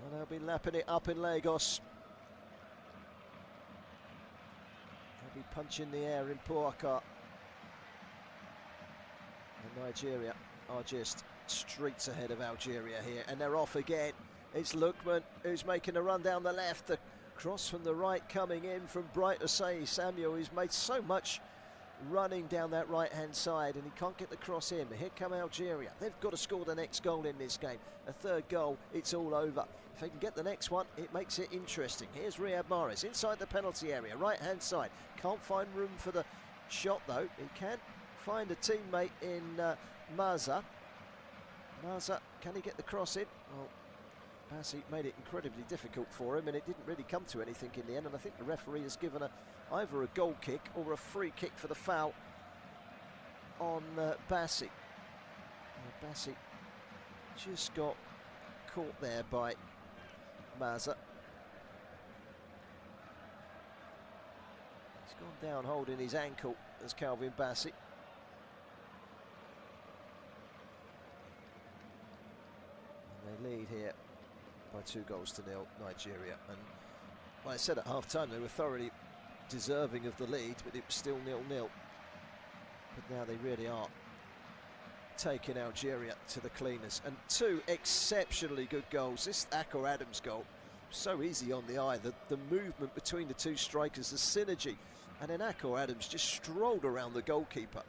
And they'll be lapping it up in Lagos. They'll be punching the air in Puaka. And Nigeria are just streets ahead of Algeria here, and they're off again. It's Lookman who's making a run down the left. The cross from the right coming in from Bright Osei Samuel, who's made so much running down that right-hand side, and he can't get the cross in. Here come Algeria. They've got to score the next goal in this game. A third goal, it's all over. If they can get the next one, it makes it interesting. Here's Riyad Mahrez inside the penalty area, right-hand side. Can't find room for the shot, though. He can find a teammate in Maza. Maza, can he get the cross in? Well, Bassi made it incredibly difficult for him, and it didn't really come to anything in the end, and I think the referee has given either a goal kick or a free kick for the foul on Bassi. Bassi just got caught there by Maza. He's gone down holding his ankle as Calvin Bassi. lead here by 2-0 Nigeria. And well, I said at half-time they were thoroughly deserving of the lead, but it was still 0-0. But now they really are taking Algeria to the cleaners. And 2 exceptionally good goals. This Akor Adams goal, so easy on the eye. The movement between the 2 strikers, the synergy. And then Akor Adams just strolled around the goalkeeper.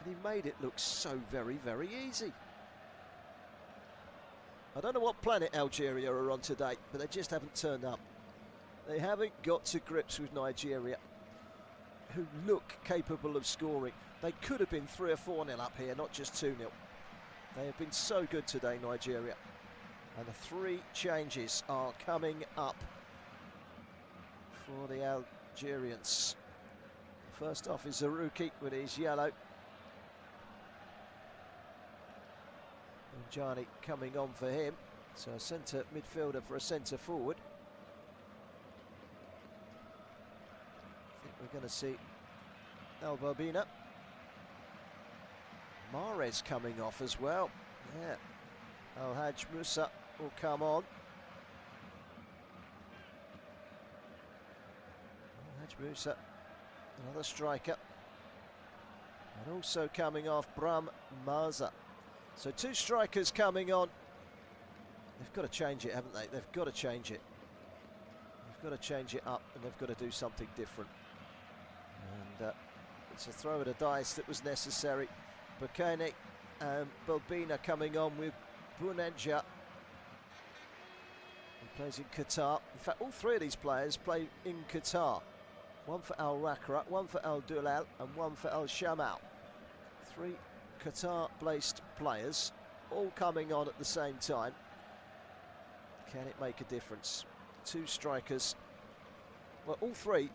And he made it look so very, very easy. I don't know what planet Algeria are on today, but they just haven't turned up. They haven't got to grips with Nigeria, who look capable of scoring. They could have been 3 or 4-0 up here, not just 2-0. They have been so good today, Nigeria. And the 3 changes are coming up for the Algerians. First off is Zarouki with his yellow. And Johnny coming on for him. So a centre midfielder for a centre forward. I think we're going to see El Barbina. Mahrez coming off as well. Yeah. Al-Hajj Musa will come on. Al-Hajj Musa, another striker. And also coming off Bram Maza. So 2 strikers coming on. They've got to change it, haven't they? They've got to change it. They've got to change it up, and they've got to do something different. And it's a throw of the dice that was necessary. Bakane and Balbina coming on with Bounedjah. He plays in Qatar. In fact, all 3 of these players play in Qatar. 1 for Al Rakra, 1 for Al Dulal, and 1 for Al Shamal. 3 Qatar-based players, all coming on at the same time. Can it make a difference? 2 strikers. Well, all 3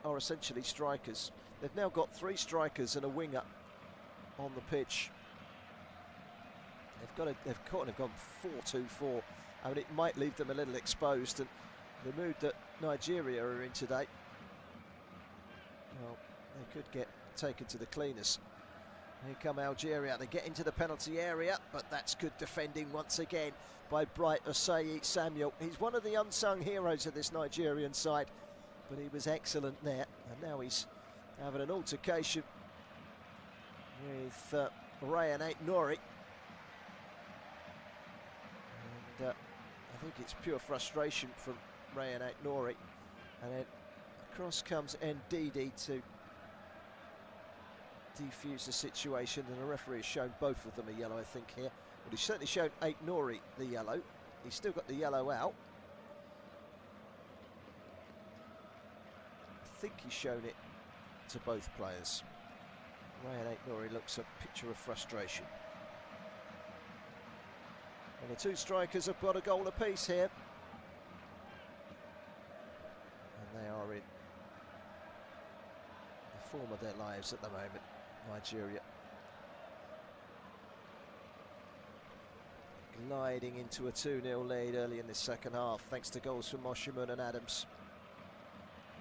are essentially strikers. They've now got 3 strikers and a winger on the pitch. They've gone 4-2-4. I mean, it might leave them a little exposed, and the mood that Nigeria are in today, well, they could get taken to the cleaners. Here come Algeria. They get into the penalty area, but that's good defending once again by Bright Osayi Samuel. He's one of the unsung heroes of this Nigerian side, but he was excellent there. And now he's having an altercation with Ryan Aït-Nouri. And I think it's pure frustration from Ryan Aït-Nouri. And then across comes Ndidi to defuse the situation, and the referee has shown both of them a yellow, I think, here. Well, he's certainly shown Aït-Nouri the yellow. He's still got the yellow out. I think he's shown it to both players. Ryan Aït-Nouri looks a picture of frustration. And the 2 strikers have got a goal apiece here. And they are in the form of their lives at the moment, Nigeria. Gliding into a 2-0 lead early in the second half, thanks to goals from Moshiman and Adams.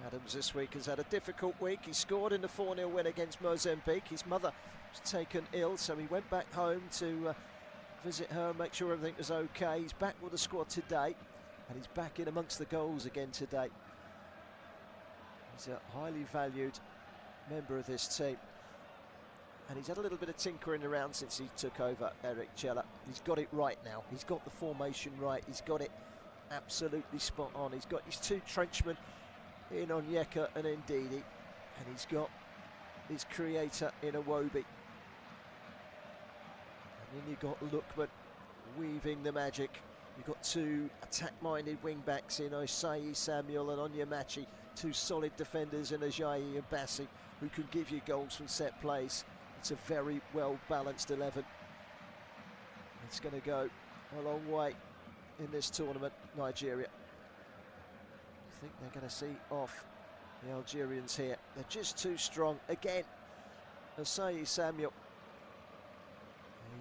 Adams this week has had a difficult week. He scored in the 4-0 win against Mozambique. His mother was taken ill, so he went back home to visit her and make sure everything was okay. He's back with the squad today, and he's back in amongst the goals again today. He's a highly valued member of this team, and he's had a little bit of tinkering around since he took over Eric Chella. He's got it right now. He's got the formation right. He's got it absolutely spot on. He's got his 2 trenchmen in Onyeka and Ndidi, and he's got his creator in Iwobi. And then you've got Lookman weaving the magic. You've got 2 attack-minded wing-backs in Osayi Samuel and Onyemachi, 2 solid defenders in Ajayi and Bassi, who can give you goals from set plays. It's a very well-balanced 11. It's going to go a long way in this tournament, Nigeria. I think they're going to see off the Algerians here. They're just too strong. Again, Osayi Samuel.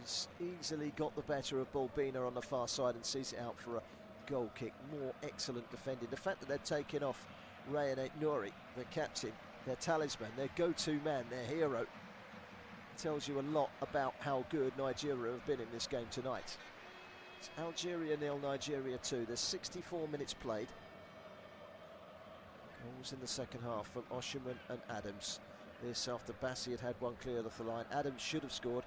He's easily got the better of Balbina on the far side and sees it out for a goal kick. More excellent defending. The fact that they're taking off Ryan Aït-Nouri, their captain, their talisman, their go-to man, their hero, tells you a lot about how good Nigeria have been in this game tonight. It's Algeria 0, Nigeria 2. There's 64 minutes played. Goals in the second half from Oshiman and Adams. This after Bassi had one cleared off the line. Adams should have scored.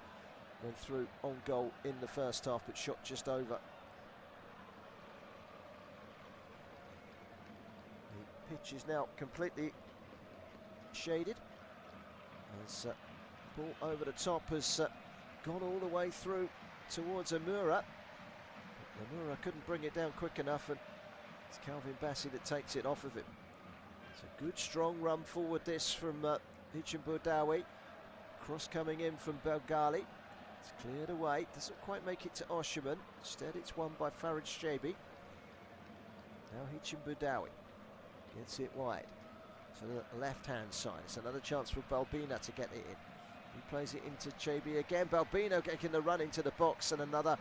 Went through on goal in the first half, but shot just over. The pitch is now completely shaded. As ball over the top has gone all the way through towards Amura. But Amura couldn't bring it down quick enough, and it's Calvin Bassi that takes it off of him. It's a good strong run forward this from Hicham Boudaoui. Cross coming in from Belgali. It's cleared away, doesn't quite make it to Oshiman. Instead it's won by Farid Shabi. Now Hicham Boudaoui gets it wide to the left hand side. It's another chance for Balbina to get it in. He plays it into Chabi again. Balbino getting the run into the box, and another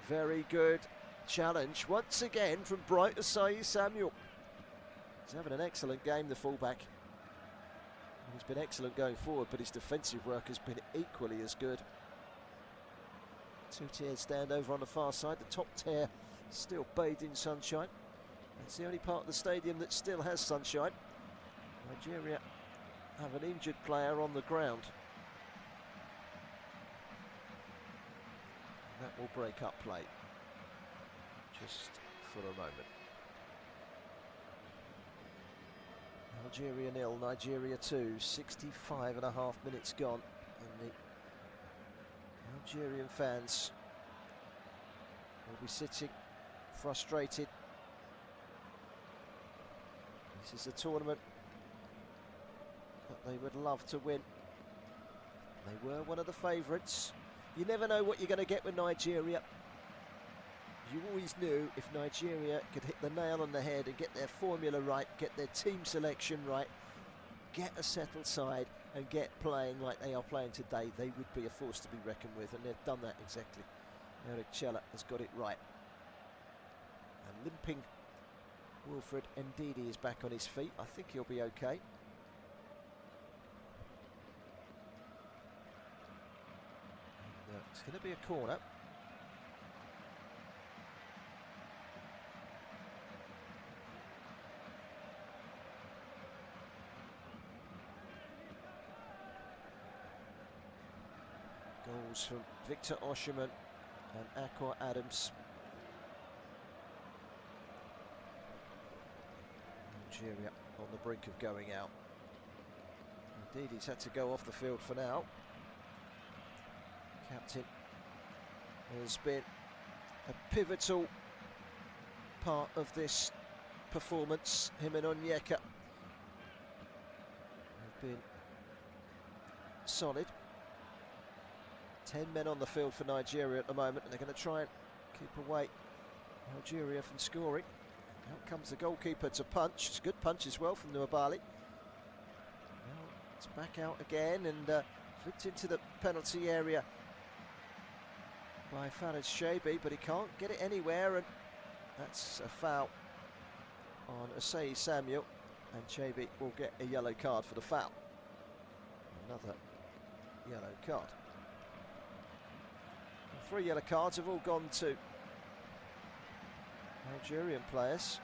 very good challenge once again from Bright Asai Samuel. He's having an excellent game, the fullback. He's been excellent going forward, but his defensive work has been equally as good. Two tiers stand over on the far side. The top tier still bathed in sunshine. It's the only part of the stadium that still has sunshine. Nigeria have an injured player on the ground. That will break up play just for a moment. Algeria 0, Nigeria 2, 65.5 minutes gone, and the Algerian fans will be sitting frustrated. This is a tournament that they would love to win. They were one of the favourites. You never know what you're going to get with Nigeria. You always knew if Nigeria could hit the nail on the head and get their formula right, get their team selection right, get a settled side and get playing like they are playing today, they would be a force to be reckoned with, and they've done that exactly. Eric Chella has got it right. And limping Wilfred Ndidi is back on his feet. I think he'll be okay. And, it's going to be a corner. Goals from Victor Oshiman and Akwa Adams. Algeria on the brink of going out. Indeed, he's had to go off the field for now. Captain has been a pivotal part of this performance. Him and Onyeka have been solid. 10 men on the field for Nigeria at the moment, and they're going to try and keep away Algeria from scoring. Out comes the goalkeeper to punch. It's a good punch as well from Nouabali. Now it's back out again and flipped into the penalty area by Farid Shabi, but he can't get it anywhere, and that's a foul on Asai Samuel, and Shabi will get a yellow card for the foul. Another yellow card. 3 yellow cards have all gone to Algerian players.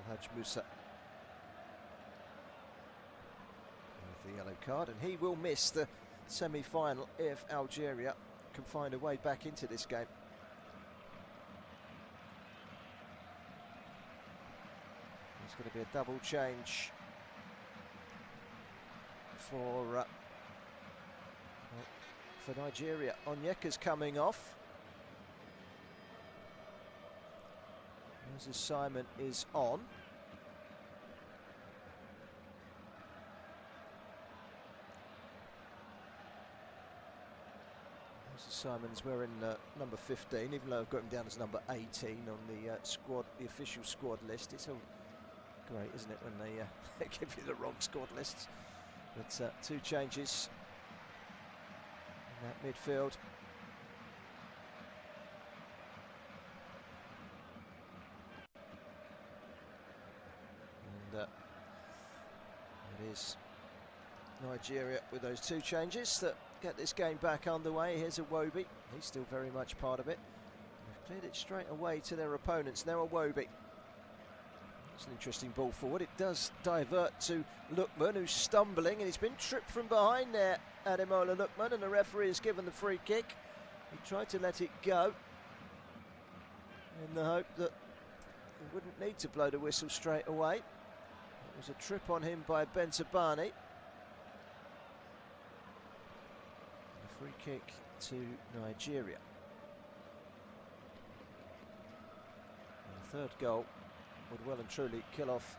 Haj Musa with the yellow card, and he will miss the semi-final if Algeria can find a way back into this game. It's going to be a double change for Nigeria. Onyeka's coming off. Moses Simon is on. Moses Simon's wearing number 15, even though I've got him down as number 18 on the squad, the official squad list. It's all great, isn't it, when they give you the wrong squad lists? But 2 changes in that midfield. And it Here's Nigeria with those two changes that get this game back underway. Here's Iwobi, he's still very much part of it. They've cleared it straight away to their opponents. Now Iwobi. It's an interesting ball forward. It does divert to Lookman, who's stumbling, and he's been tripped from behind there, Ademola Lookman, and the referee has given the free kick. He tried to let it go in the hope that he wouldn't need to blow the whistle straight away. It was a trip on him by Bentabani. A free kick to Nigeria. And the third goal would well and truly kill off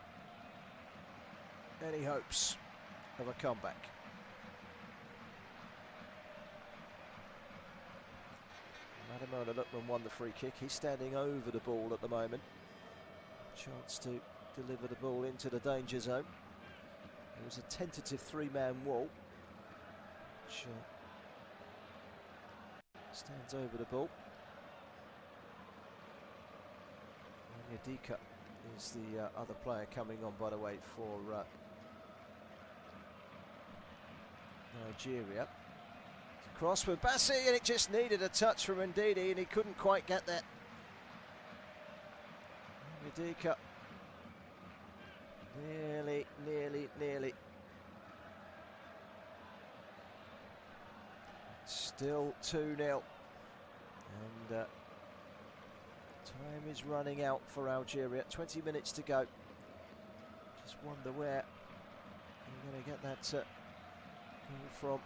any hopes of a comeback. Ademola Lookman won the free kick. He's standing over the ball at the moment. Chance to deliver the ball into the danger zone. It was a tentative three-man wall, which stands over the ball. Onyedika is the other player coming on, by the way, for Nigeria. Cross with Bassi, and it just needed a touch from Ndidi, and he couldn't quite get that. Onyedika nearly. Still 2-0, and time is running out for Algeria. 20 minutes to go. Just wonder where you're going to get that goal from.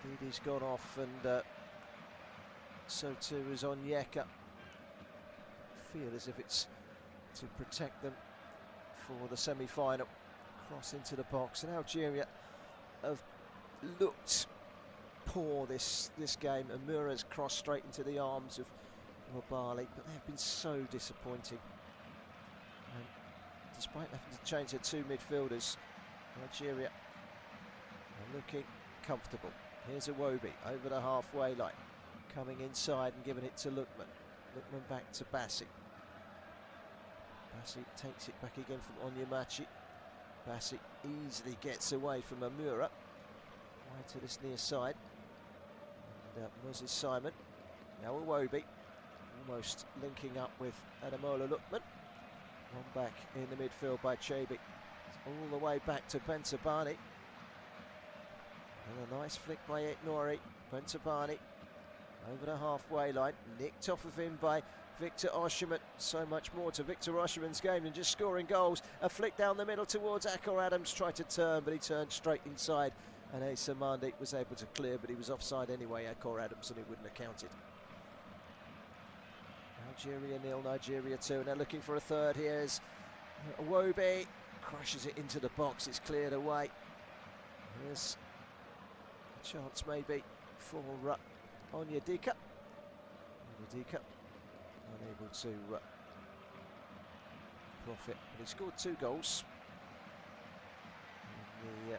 Didi's gone off, and so too is Onyeka. Feel as if it's to protect them for the semi-final. Cross into the box, and Algeria have looked poor this game. Amura's crossed straight into the arms of Mobali, but they have been so disappointing. And despite having to change their two midfielders, Nigeria are looking comfortable. Here's Iwobi over the halfway line, coming inside and giving it to Lookman. Lookman back to Bassi. Bassi takes it back again from Onyemachi. Bassi easily gets away from Amura. Wide to this near side. And Moses Simon. Now Iwobi almost linking up with Ademola Lookman. One back in the midfield by Chebi. All the way back to Bentabani. And a nice flick by Etnori. Bentabani over the halfway line, nicked off of him by Victor Osimhen. So much more to Victor Osimhen's game than just scoring goals. A flick down the middle towards Akor Adams, tried to turn, but he turned straight inside, and Asa Mandi was able to clear, but he was offside anyway, Akor Adams, and he wouldn't have counted. Algeria 0, Nigeria 2, and they're looking for a third. Here's Iwobi, crashes it into the box, it's cleared away. Here's a chance maybe for Onyedika. Onyedika unable to profit, but he scored 2 goals in the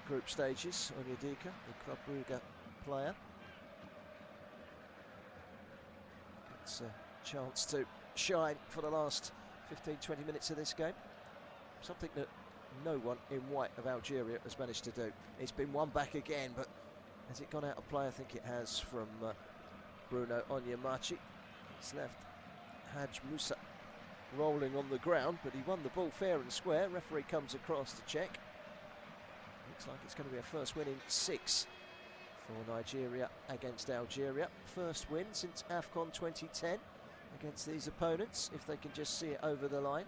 group stages. Onyedika, the Club Brugge player, gets a chance to shine for the last 15-20 minutes of this game. Something that no one in white of Algeria has managed to do. It's been one back again, but has it gone out of play? I think it has, from Bruno Onyemachi. It's left Haj Musa rolling on the ground, but he won the ball fair and square. Referee comes across to check. Looks like it's going to be a first win in 6 for Nigeria against Algeria. First win since Afcon 2010 against these opponents, if they can just see it over the line.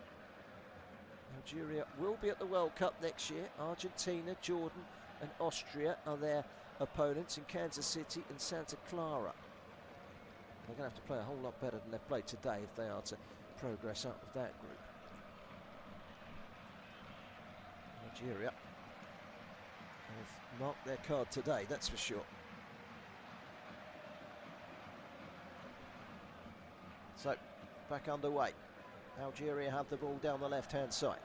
Algeria will be at the World Cup next year. Argentina, Jordan and Austria are their opponents, in Kansas City and Santa Clara. They're going to have to play a whole lot better than they've played today if they are to progress up with that group. Nigeria have marked their card today, that's for sure. So, back underway. Algeria have the ball down the left-hand side.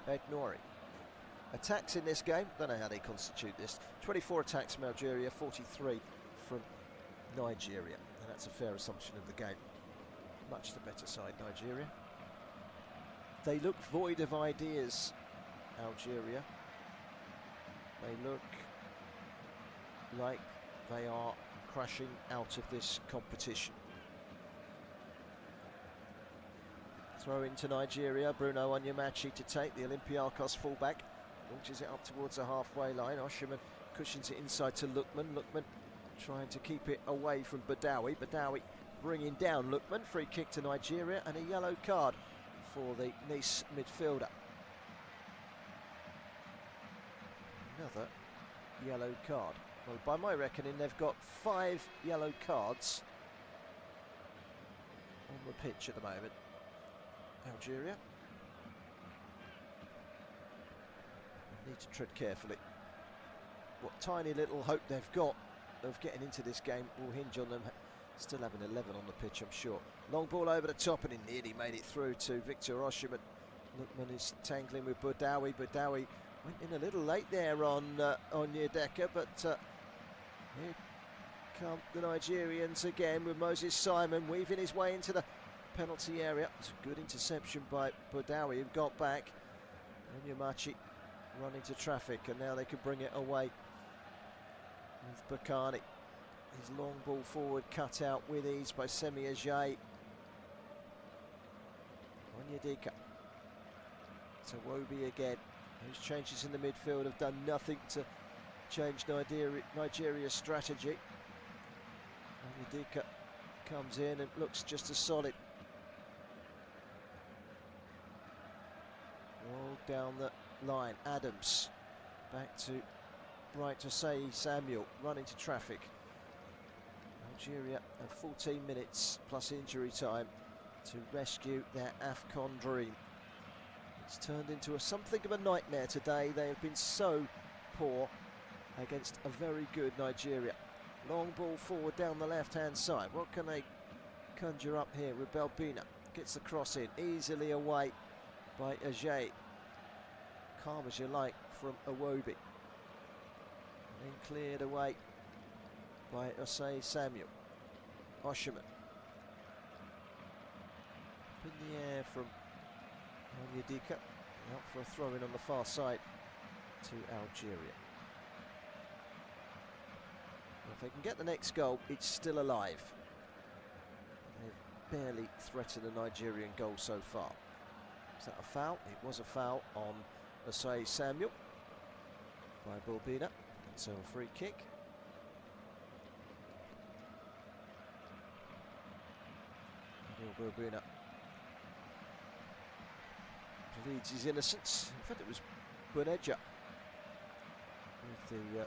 Etnori. Attacks in this game, don't know how they constitute this. 24 attacks from Algeria, 43 from Nigeria. And that's a fair assumption of the game. Much the better side, Nigeria. They look void of ideas, Algeria. They look like they are crashing out of this competition. Throw into Nigeria, Bruno Onyemachi to take, the Olympiacos fullback. Launches it up towards the halfway line. Osherman cushions it inside to Lookman. Lookman trying to keep it away from Badawi. Badawi bringing down Lookman. Free kick to Nigeria and a yellow card for the Nice midfielder. Another yellow card. Well, by my reckoning, they've got 5 yellow cards on the pitch at the moment. Algeria need to tread carefully. What tiny little hope they've got of getting into this game will hinge on them still having 11 on the pitch, I'm sure. Long ball over the top and he nearly made it through to Victor Osherman. Lookman is tangling with Badawi. Badawi went in a little late there on Onyedika, but here come the Nigerians again with Moses Simon weaving his way into the penalty area. It's a good interception by Badawi, who got back. Onyemachi running to traffic, and now they can bring it away with Bakani. His long ball forward cut out with ease by Semi Ajayi. Onyedika to Wobi again. Those changes in the midfield have done nothing to change Nigeria's strategy. Onyedika comes in and looks just as solid. All down the line. Adams back to right to say Samuel running to traffic. Algeria have 14 minutes plus injury time to rescue their Afcon dream. It's turned into something of a nightmare today. They have been so poor against a very good Nigeria. Long ball forward down the left hand side. What can they conjure up here with Belbina? Gets the cross in easily away by Ajayi. Calm as you like from Iwobi. And then cleared away by Osei Samuel. Osherman. Up in the air from Onyedika. Out for a throw-in on the far side to Algeria. Well, if they can get the next goal, it's still alive. They've barely threatened a Nigerian goal so far. Is that a foul? It was a foul on Osei Samuel by Balbina. So a free kick. Balbina pleads his innocence. In fact, it was Buneja with the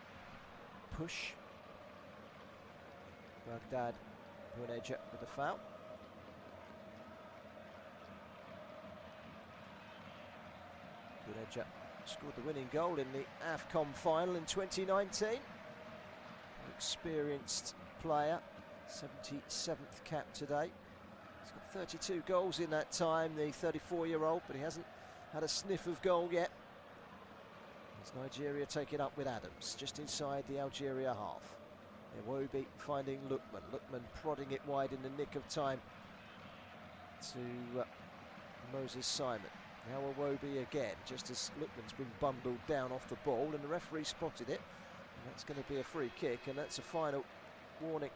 push. Baghdad Buneja with the foul. Buneja scored the winning goal in the Afcon final in 2019. An experienced player, 77th cap today. He's got 32 goals in that time, the 34-year-old, but he hasn't had a sniff of goal yet. As Nigeria take it up with Adams, just inside the Algeria half. Iwobi finding Lookman. Lookman prodding it wide in the nick of time to Moses Simon. Now Iwobi again, just as Lookman's been bundled down off the ball, and the referee spotted it. And that's going to be a free kick, and that's a final warning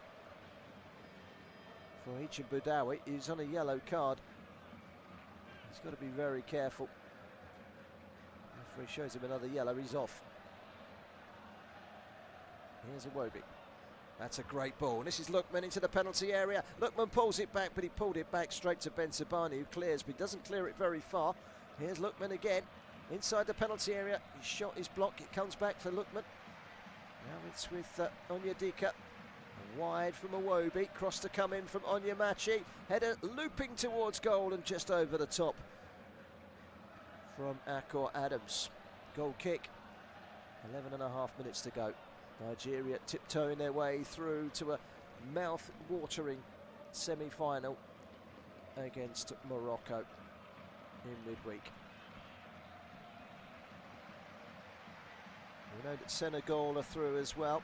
for Hichem Boudaoui. He's on a yellow card. He's got to be very careful. The referee shows him another yellow, he's off. Here's Iwobi. That's a great ball. This is Lookman into the penalty area. Lookman pulls it back, but he pulled it back straight to Ben Sabani, who clears, but he doesn't clear it very far. Here's Lookman again, inside the penalty area. His shot is blocked. It comes back for Lookman. Now it's with Onyedika. Wide from Iwobi. Cross to come in from Onyemachi. Header looping towards goal and just over the top from Akor Adams. Goal kick. 11.5 minutes to go. Nigeria tiptoeing their way through to a mouth-watering semi-final against Morocco in midweek. We know that Senegal are through as well.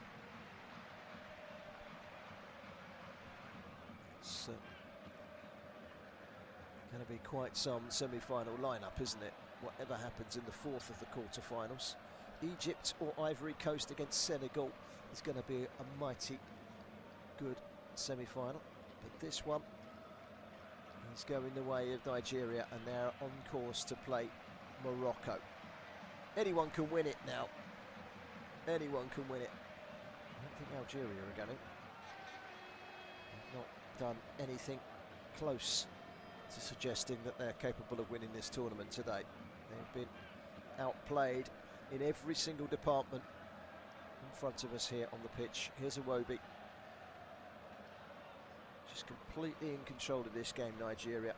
It's Going to be quite some semi-final lineup, isn't it? Whatever happens in the fourth of the quarter-finals. Egypt or Ivory Coast against Senegal is going to be a mighty good semi-final. But this one is going the way of Nigeria, and they're on course to play Morocco. Anyone can win it now. Anyone can win it. I don't think Algeria are going to. They've not done anything close to suggesting that they're capable of winning this tournament today. They've been outplayed in every single department in front of us here on the pitch. Here's Iwobi. Just completely in control of this game, Nigeria.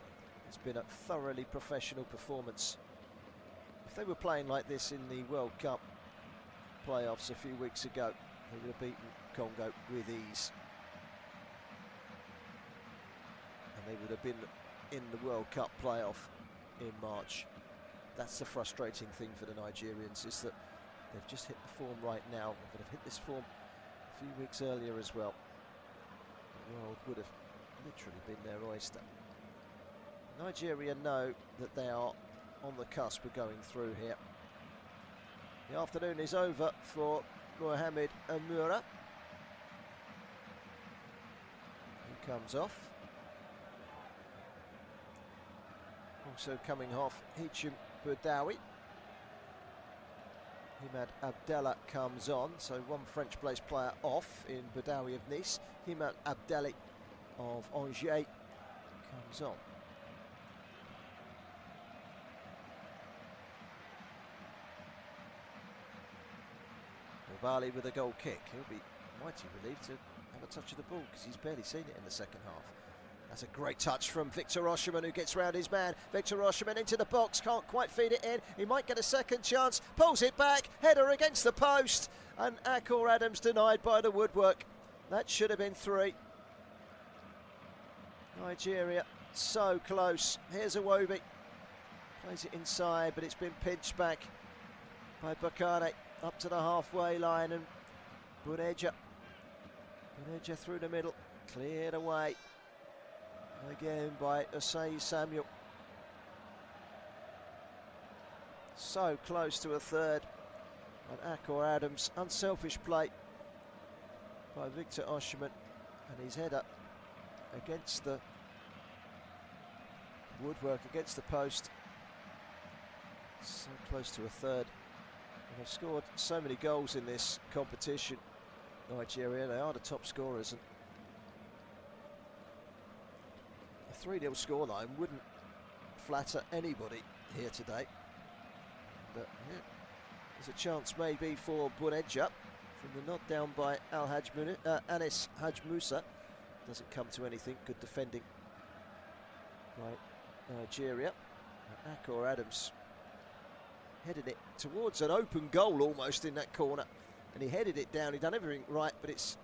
It's been a thoroughly professional performance. If they were playing like this in the World Cup playoffs a few weeks ago, they would have beaten Congo with ease. And they would have been in the World Cup playoff in March. That's the frustrating thing for the Nigerians, is that they've just hit the form right now, but have hit this form a few weeks earlier as well. The world would have literally been their oyster. Nigeria know that they are on the cusp of going through here. The afternoon is over for Mohamed Amura. He comes off. Also coming off, Hicham Boudaoui. Himad Abdallah comes on, so one French-based player off in Boudaoui of Nice. Himad Abdallah of Angers comes on. Bali with a goal kick. He'll be mighty relieved to have a touch of the ball, because he's barely seen it in the second half. That's a great touch from Victor Osimhen, who gets round his man. Victor Osimhen into the box, can't quite feed it in. He might get a second chance, pulls it back, header against the post, and Akor Adams denied by the woodwork. That should have been 3. Nigeria so close. Here's Iwobi. Plays it inside, but it's been pinched back by Bakane up to the halfway line, and Buneja through the middle, cleared away again by Osei Samuel. So close to a third, and Akor Adams, unselfish play by Victor Osimhen, and his header against the woodwork, against the post. So close to a third. And they've scored so many goals in this competition, Nigeria. They are the top scorers, and a 3-0 scoreline wouldn't flatter anybody here today. But yeah, there's a chance maybe for Buneja from the knock down by Anis Haj Musa. Doesn't come to anything. Good defending by Nigeria. Akor Adams headed it towards an open goal almost in that corner, and he headed it down. He'd done everything right, but it's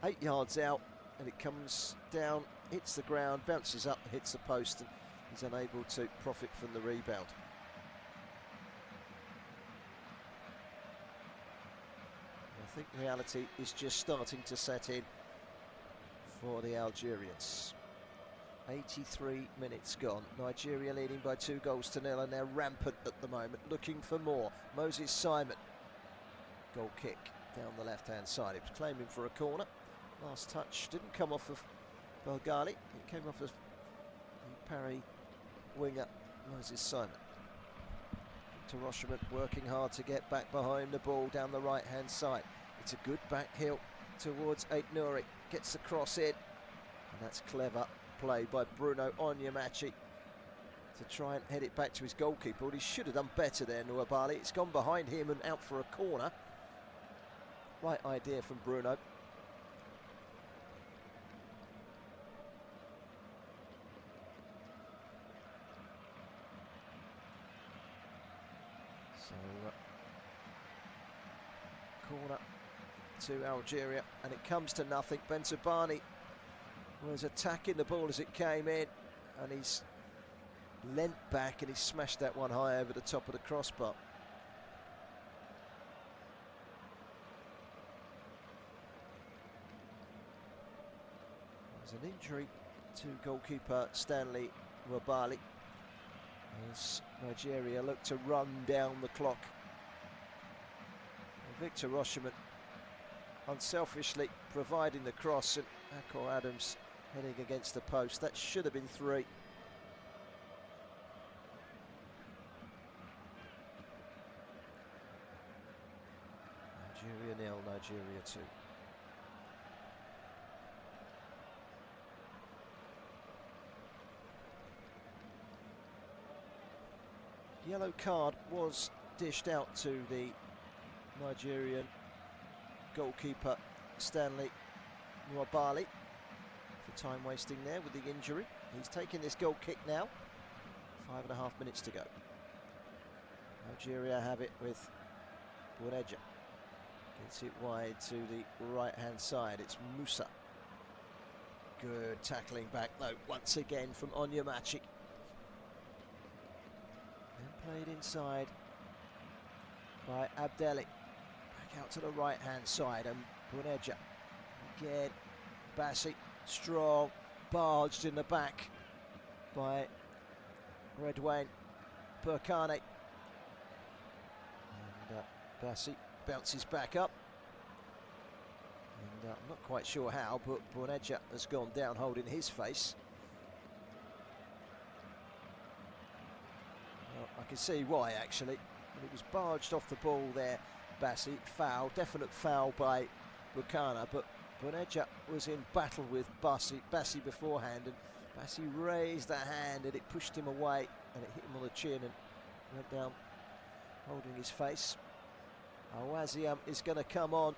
8 yards out, and it comes down, hits the ground, bounces up, hits the post, and he's unable to profit from the rebound. I think reality is just starting to set in for the Algerians. 83 minutes gone. Nigeria leading by 2-0, and they're rampant at the moment, looking for more. Moses Simon, goal kick down the left-hand side. He was claiming for a corner. Last touch didn't come off of Belgali. It came off of the Paris winger, Moses Simon. Victor Osimhen working hard to get back behind the ball down the right-hand side. It's a good back heel towards Aït-Nouri. Gets the cross in, and that's clever play by Bruno Onyemachi to try and head it back to his goalkeeper. But he should have done better there, Nouabali. It's gone behind him and out for a corner. Right idea from Bruno. So, corner to Algeria, and it comes to nothing. Benzabani was attacking the ball as it came in, and he's leant back and he smashed that one high over the top of the crossbar. There's an injury to goalkeeper Stanley Nwabali. as Nigeria look to run down the clock. And Victor Osimhen unselfishly providing the cross, and Afcon Adams heading against the post. That should have been 3. Algeria 0, Nigeria 2. Yellow card was dished out to the Nigerian goalkeeper Stanley Nwabali for time wasting there with the injury. He's taking this goal kick now. 5.5 minutes to go. Algeria have it with Bourneja. Gets it wide to the right hand side. It's Musa. Good tackling back though once again from Onyemachi. Then played inside by Abdelli. Back out to the right hand side, and Bourneja. Again, Bassi, strong, barged in the back by Redouane Berkane. And Bassi bounces back up. And I'm not quite sure how, but Bourneja has gone down holding his face. Well, I can see why actually. But it was barged off the ball there. Bassi, foul, definite foul by Berkane, but Bourneja was in battle with Bassi beforehand, and Bassi raised a hand and it pushed him away and it hit him on the chin and went down holding his face. Awaziam is going to come on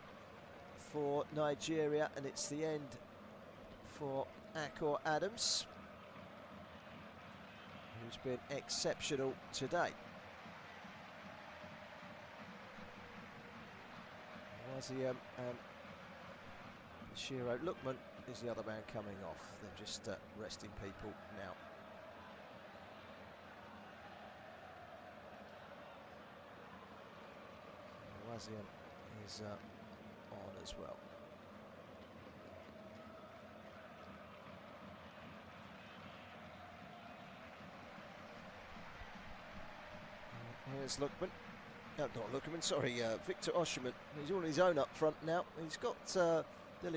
for Nigeria, and it's the end for Afcon Adams, who's been exceptional today. Awaziam and Shiro Lukman is the other man coming off. They're just resting people now. Awaziam is on as well. Here's Lukman. No, not Lukman, sorry, Victor Osimhen. He's all on his own up front now. He's got Dili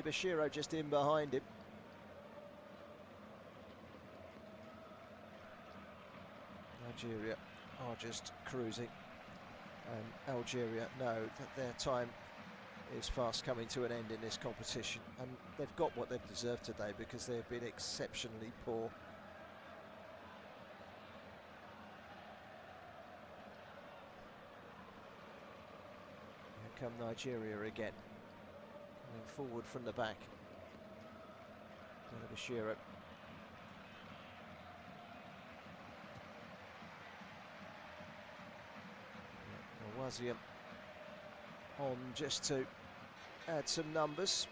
Bashiro just in behind him. Nigeria are just cruising, and Algeria know that their time is fast coming to an end in this competition, and they've got what they've deserved today because they've been exceptionally poor. Here come Nigeria again, coming forward from the back. Bashiro. Awaziam on just to add some numbers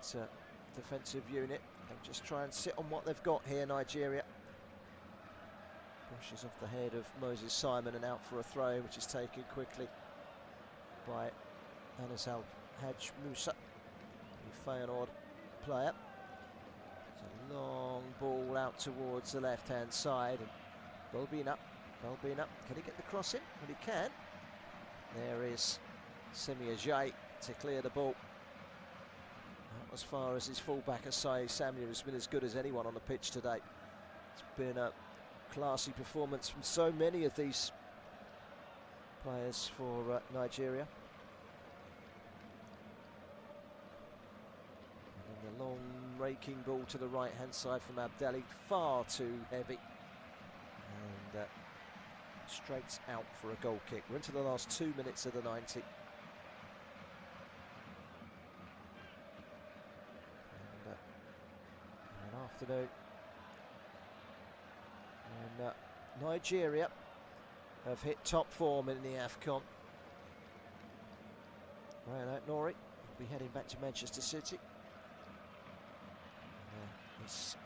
to that defensive unit and just try and sit on what they've got here. Nigeria brushes off the head of Moses Simon and out for a throw, which is taken quickly by Anas Al-Hajj Musa, the Feyenoord player. It's a long ball out towards the left-hand side, and Balbina, can he get the cross in? Well, he can. There is Semi Ajayi to clear the ball. Not as far as his fullback Asai Samuel has been as good as anyone on the pitch today. It's been a classy performance from so many of these players for Nigeria. And the long raking ball to the right hand side from Abdelli, far too heavy. And straight out for a goal kick. We're into the last 2 minutes of the 90. And an afternoon. And Nigeria have hit top form in the Afcon. Ryan Nori will be heading back to Manchester City. His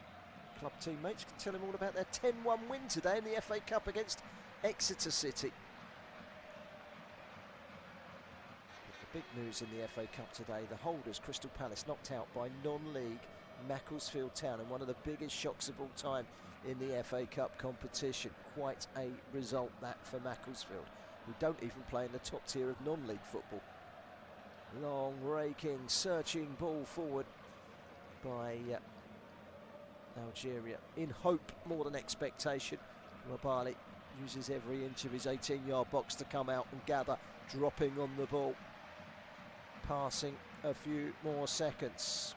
club teammates can tell him all about their 10-1 win today in the FA Cup against Exeter City. But the big news in the FA Cup today, the holders Crystal Palace knocked out by non-league Macclesfield Town, and one of the biggest shocks of all time in the FA Cup competition. Quite a result that for Macclesfield, who don't even play in the top tier of non-league football. Long, raking, searching ball forward by Algeria, in hope more than expectation. Rabali uses every inch of his 18-yard box to come out and gather, dropping on the ball, passing a few more seconds.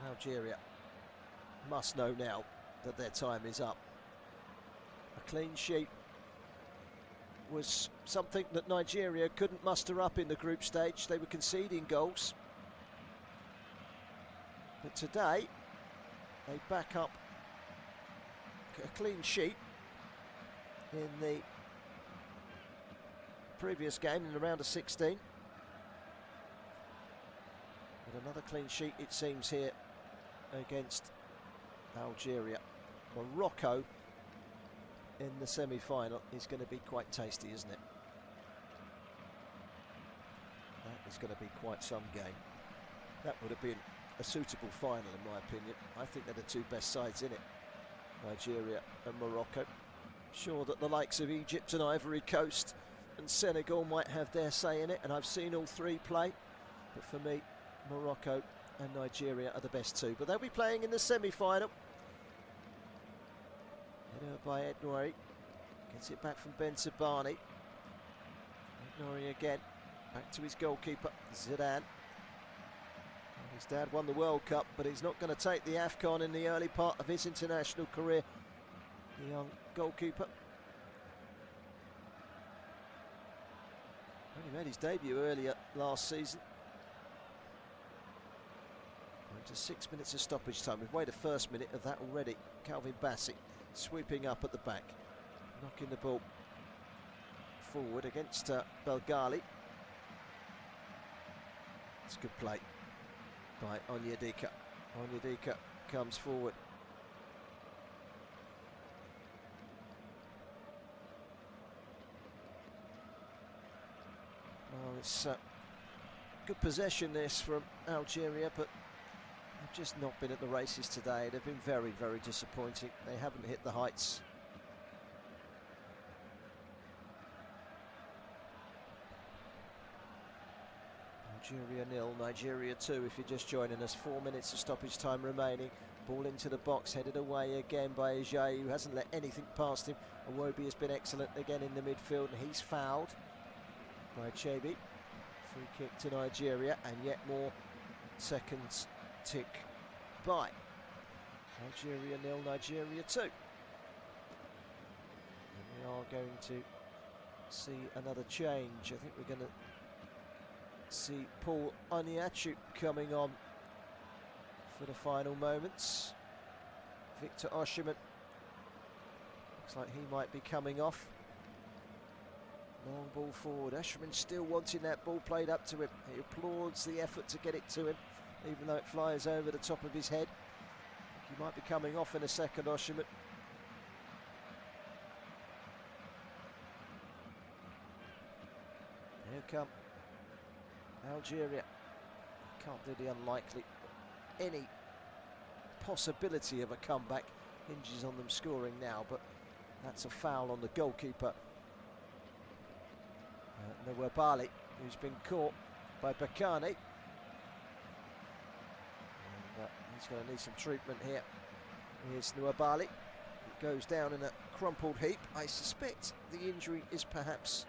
Algeria must know now that their time is up. A clean sheet was something that Nigeria couldn't muster up in the group stage. They were conceding goals. But today, they back up a clean sheet in the previous game in the round of 16. But another clean sheet, it seems, here against Algeria. Morocco in the semi-final is going to be quite tasty, isn't it? That is going to be quite some game. That would have been a suitable final, in my opinion. I think they're the two best sides in it, Nigeria and Morocco. Sure that the likes of Egypt and Ivory Coast and Senegal might have their say in it, and I've seen all three play, but for me, Morocco and Nigeria are the best two. But they'll be playing in the semi-final. Header by Ednori, gets it back from Ben Tabani. Ednori again, back to his goalkeeper, Zidane. His dad won the World Cup, but he's not going to take the Afcon in the early part of his international career. The young goalkeeper. Only made his debut earlier last season. Into 6 minutes of stoppage time. We've waited the first minute of that already. Calvin Bassey sweeping up at the back, knocking the ball forward against Belgali. It's a good play by Onyedika. Onyedika comes forward. Well, it's good possession this from Algeria, but they've just not been at the races today. They've been very, very disappointing. They haven't hit the heights. Algeria 0, Nigeria 2 if you're just joining us. 4 minutes of stoppage time remaining. Ball into the box, headed away again by Ajayi, who hasn't let anything past him. Iwobi has been excellent again in the midfield, and he's fouled by Chebi. Free kick to Nigeria, and yet more seconds tick by. Algeria 0, Nigeria 2. And we are going to see another change. I think we're going to see Paul Oniachu coming on for the final moments. Victor Osimhen looks like he might be coming off. Long ball forward. Osimhen still wanting that ball played up to him. He applauds the effort to get it to him, even though it flies over the top of his head. He might be coming off in a second, Osimhen. Here come Algeria. Can't do the unlikely. Any possibility of a comeback hinges on them scoring now, but that's a foul on the goalkeeper. Nwabali, who's been caught by Bakani. And he's going to need some treatment here. Here's Nwabali. It goes down in a crumpled heap. I suspect the injury is perhaps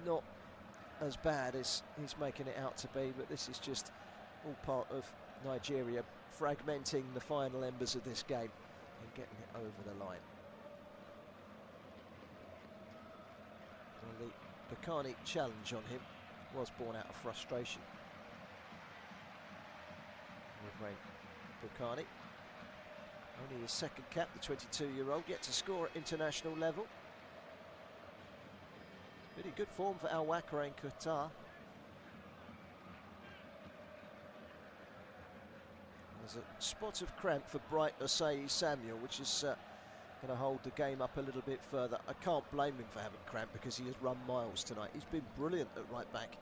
not as bad as he's making it out to be, but this is just all part of Nigeria fragmenting the final embers of this game and getting it over the line. Well, the Bakani challenge on him was born out of frustration. Bakani, only his second cap, the 22-year-old, yet to score at international level. Really good form for Al Wakra in Qatar. There's a spot of cramp for Bright Osei Samuel, which is going to hold the game up a little bit further. I can't blame him for having cramp because he has run miles tonight. He's been brilliant at right back.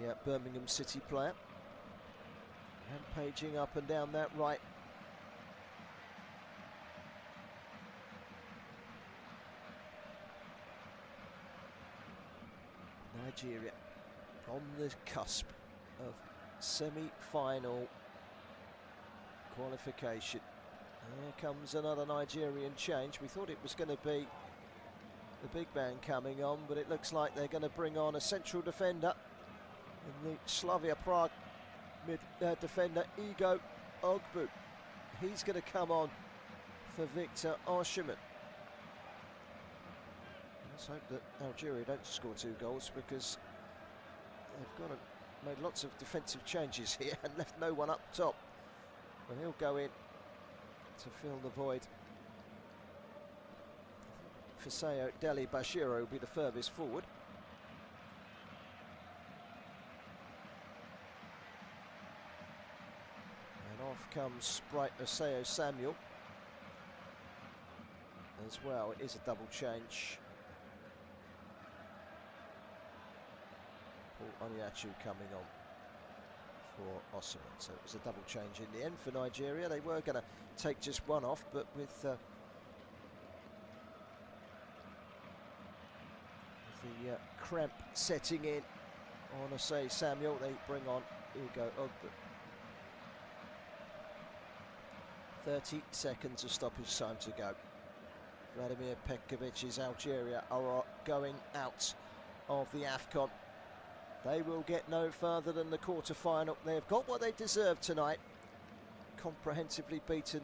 The Birmingham City player. Rampaging up and down that right. Nigeria on the cusp of semi-final qualification. Here comes another Nigerian change. We thought it was going to be the big man coming on, but it looks like they're going to bring on a central defender in the Slavia Prague mid defender Igo Ogbu. He's going to come on for Victor Osimhen. Let's hope that Algeria don't score 2 goals, because they've made lots of defensive changes here and left no one up top. And he'll go in to fill the void. Fiseo Deli Bashiro will be the furthest forward. And off comes Bright Oseo Samuel as well. It is a double change. Paul Oniachu coming on for Osimhen. So it was a double change in the end for Nigeria. They were going to take just one off, but with the cramp setting in on Osei Samuel, they bring on Igo Ogbu. 30 seconds of stoppage time to go. Vladimir Petkovic's Algeria are going out of the Afcon. They will get no further than the quarter-final. They've got what they deserve tonight. Comprehensively beaten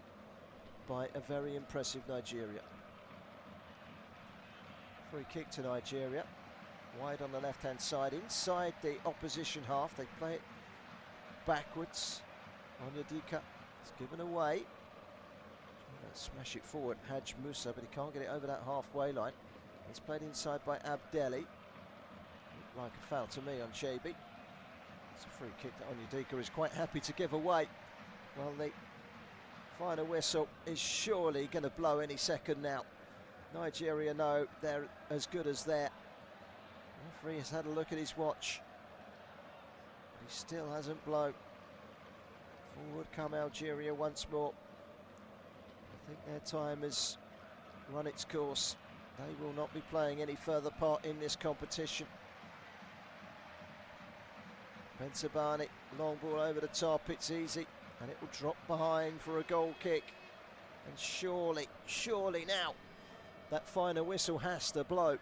by a very impressive Nigeria. Free kick to Nigeria. Wide on the left-hand side, inside the opposition half. They play it backwards. Onyedika, it's given away. Smash it forward, Haj Musa, but he can't get it over that halfway line. It's played inside by Abdelli. Like a foul to me on Shabi. It's a free kick that Onyedika is quite happy to give away. Well, the final whistle is surely going to blow any second now. Nigeria know they're as good as there. The referee has had a look at his watch. He still hasn't blown. Forward come Algeria once more. I think their time has run its course. They will not be playing any further part in this competition. Bensabani, long ball over the top, it's easy, and it will drop behind for a goal kick. And surely now, that final whistle has to blow.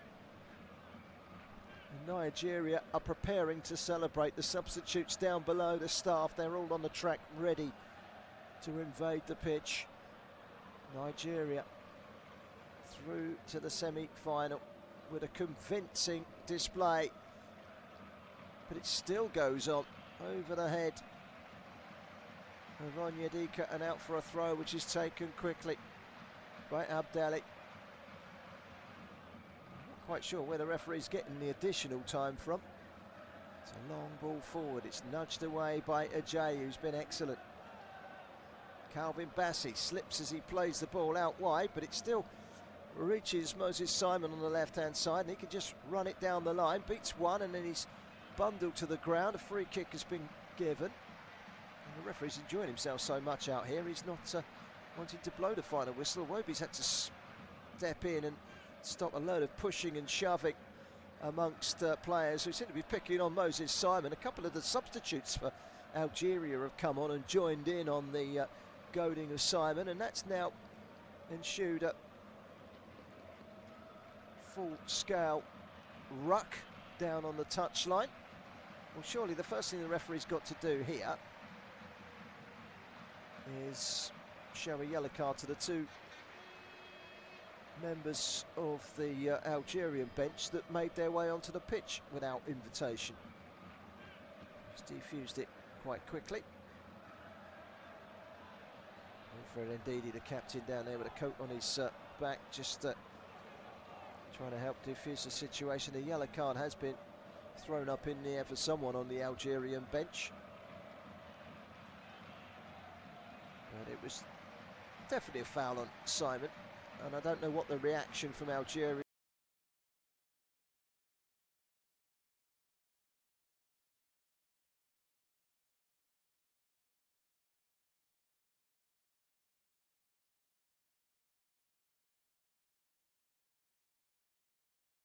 And Nigeria are preparing to celebrate. The substitutes down below, the staff, they're all on the track ready to invade the pitch. Nigeria through to the semi-final with a convincing display. But it still goes on over the head of Onyedika and out for a throw, which is taken quickly by Abdelli. Not quite sure where the referee's getting the additional time from. It's a long ball forward. It's nudged away by Ajayi, who's been excellent. Calvin Bassey slips as he plays the ball out wide, but it still reaches Moses Simon on the left-hand side, and he can just run it down the line. Beats one, and then he's bundled to the ground. A free kick has been given, and the referee's enjoying himself so much out here. He's not wanting to blow the final whistle. Iwobi's had to step in and stop a load of pushing and shoving amongst players who seem to be picking on Moses Simon. A couple of the substitutes for Algeria have come on and joined in on the goading of Simon, and that's now ensued a full-scale ruck down on the touchline. Well, surely the first thing the referee's got to do here is show a yellow card to the two members of the Algerian bench that made their way onto the pitch without invitation. He's defused it quite quickly. Wilfred Ndidi, the captain down there with a coat on his back, just trying to help defuse the situation. The yellow card has been thrown up in the air for someone on the Algerian bench. But it was Definitely a foul on Simon, and I don't know what the reaction from Algeria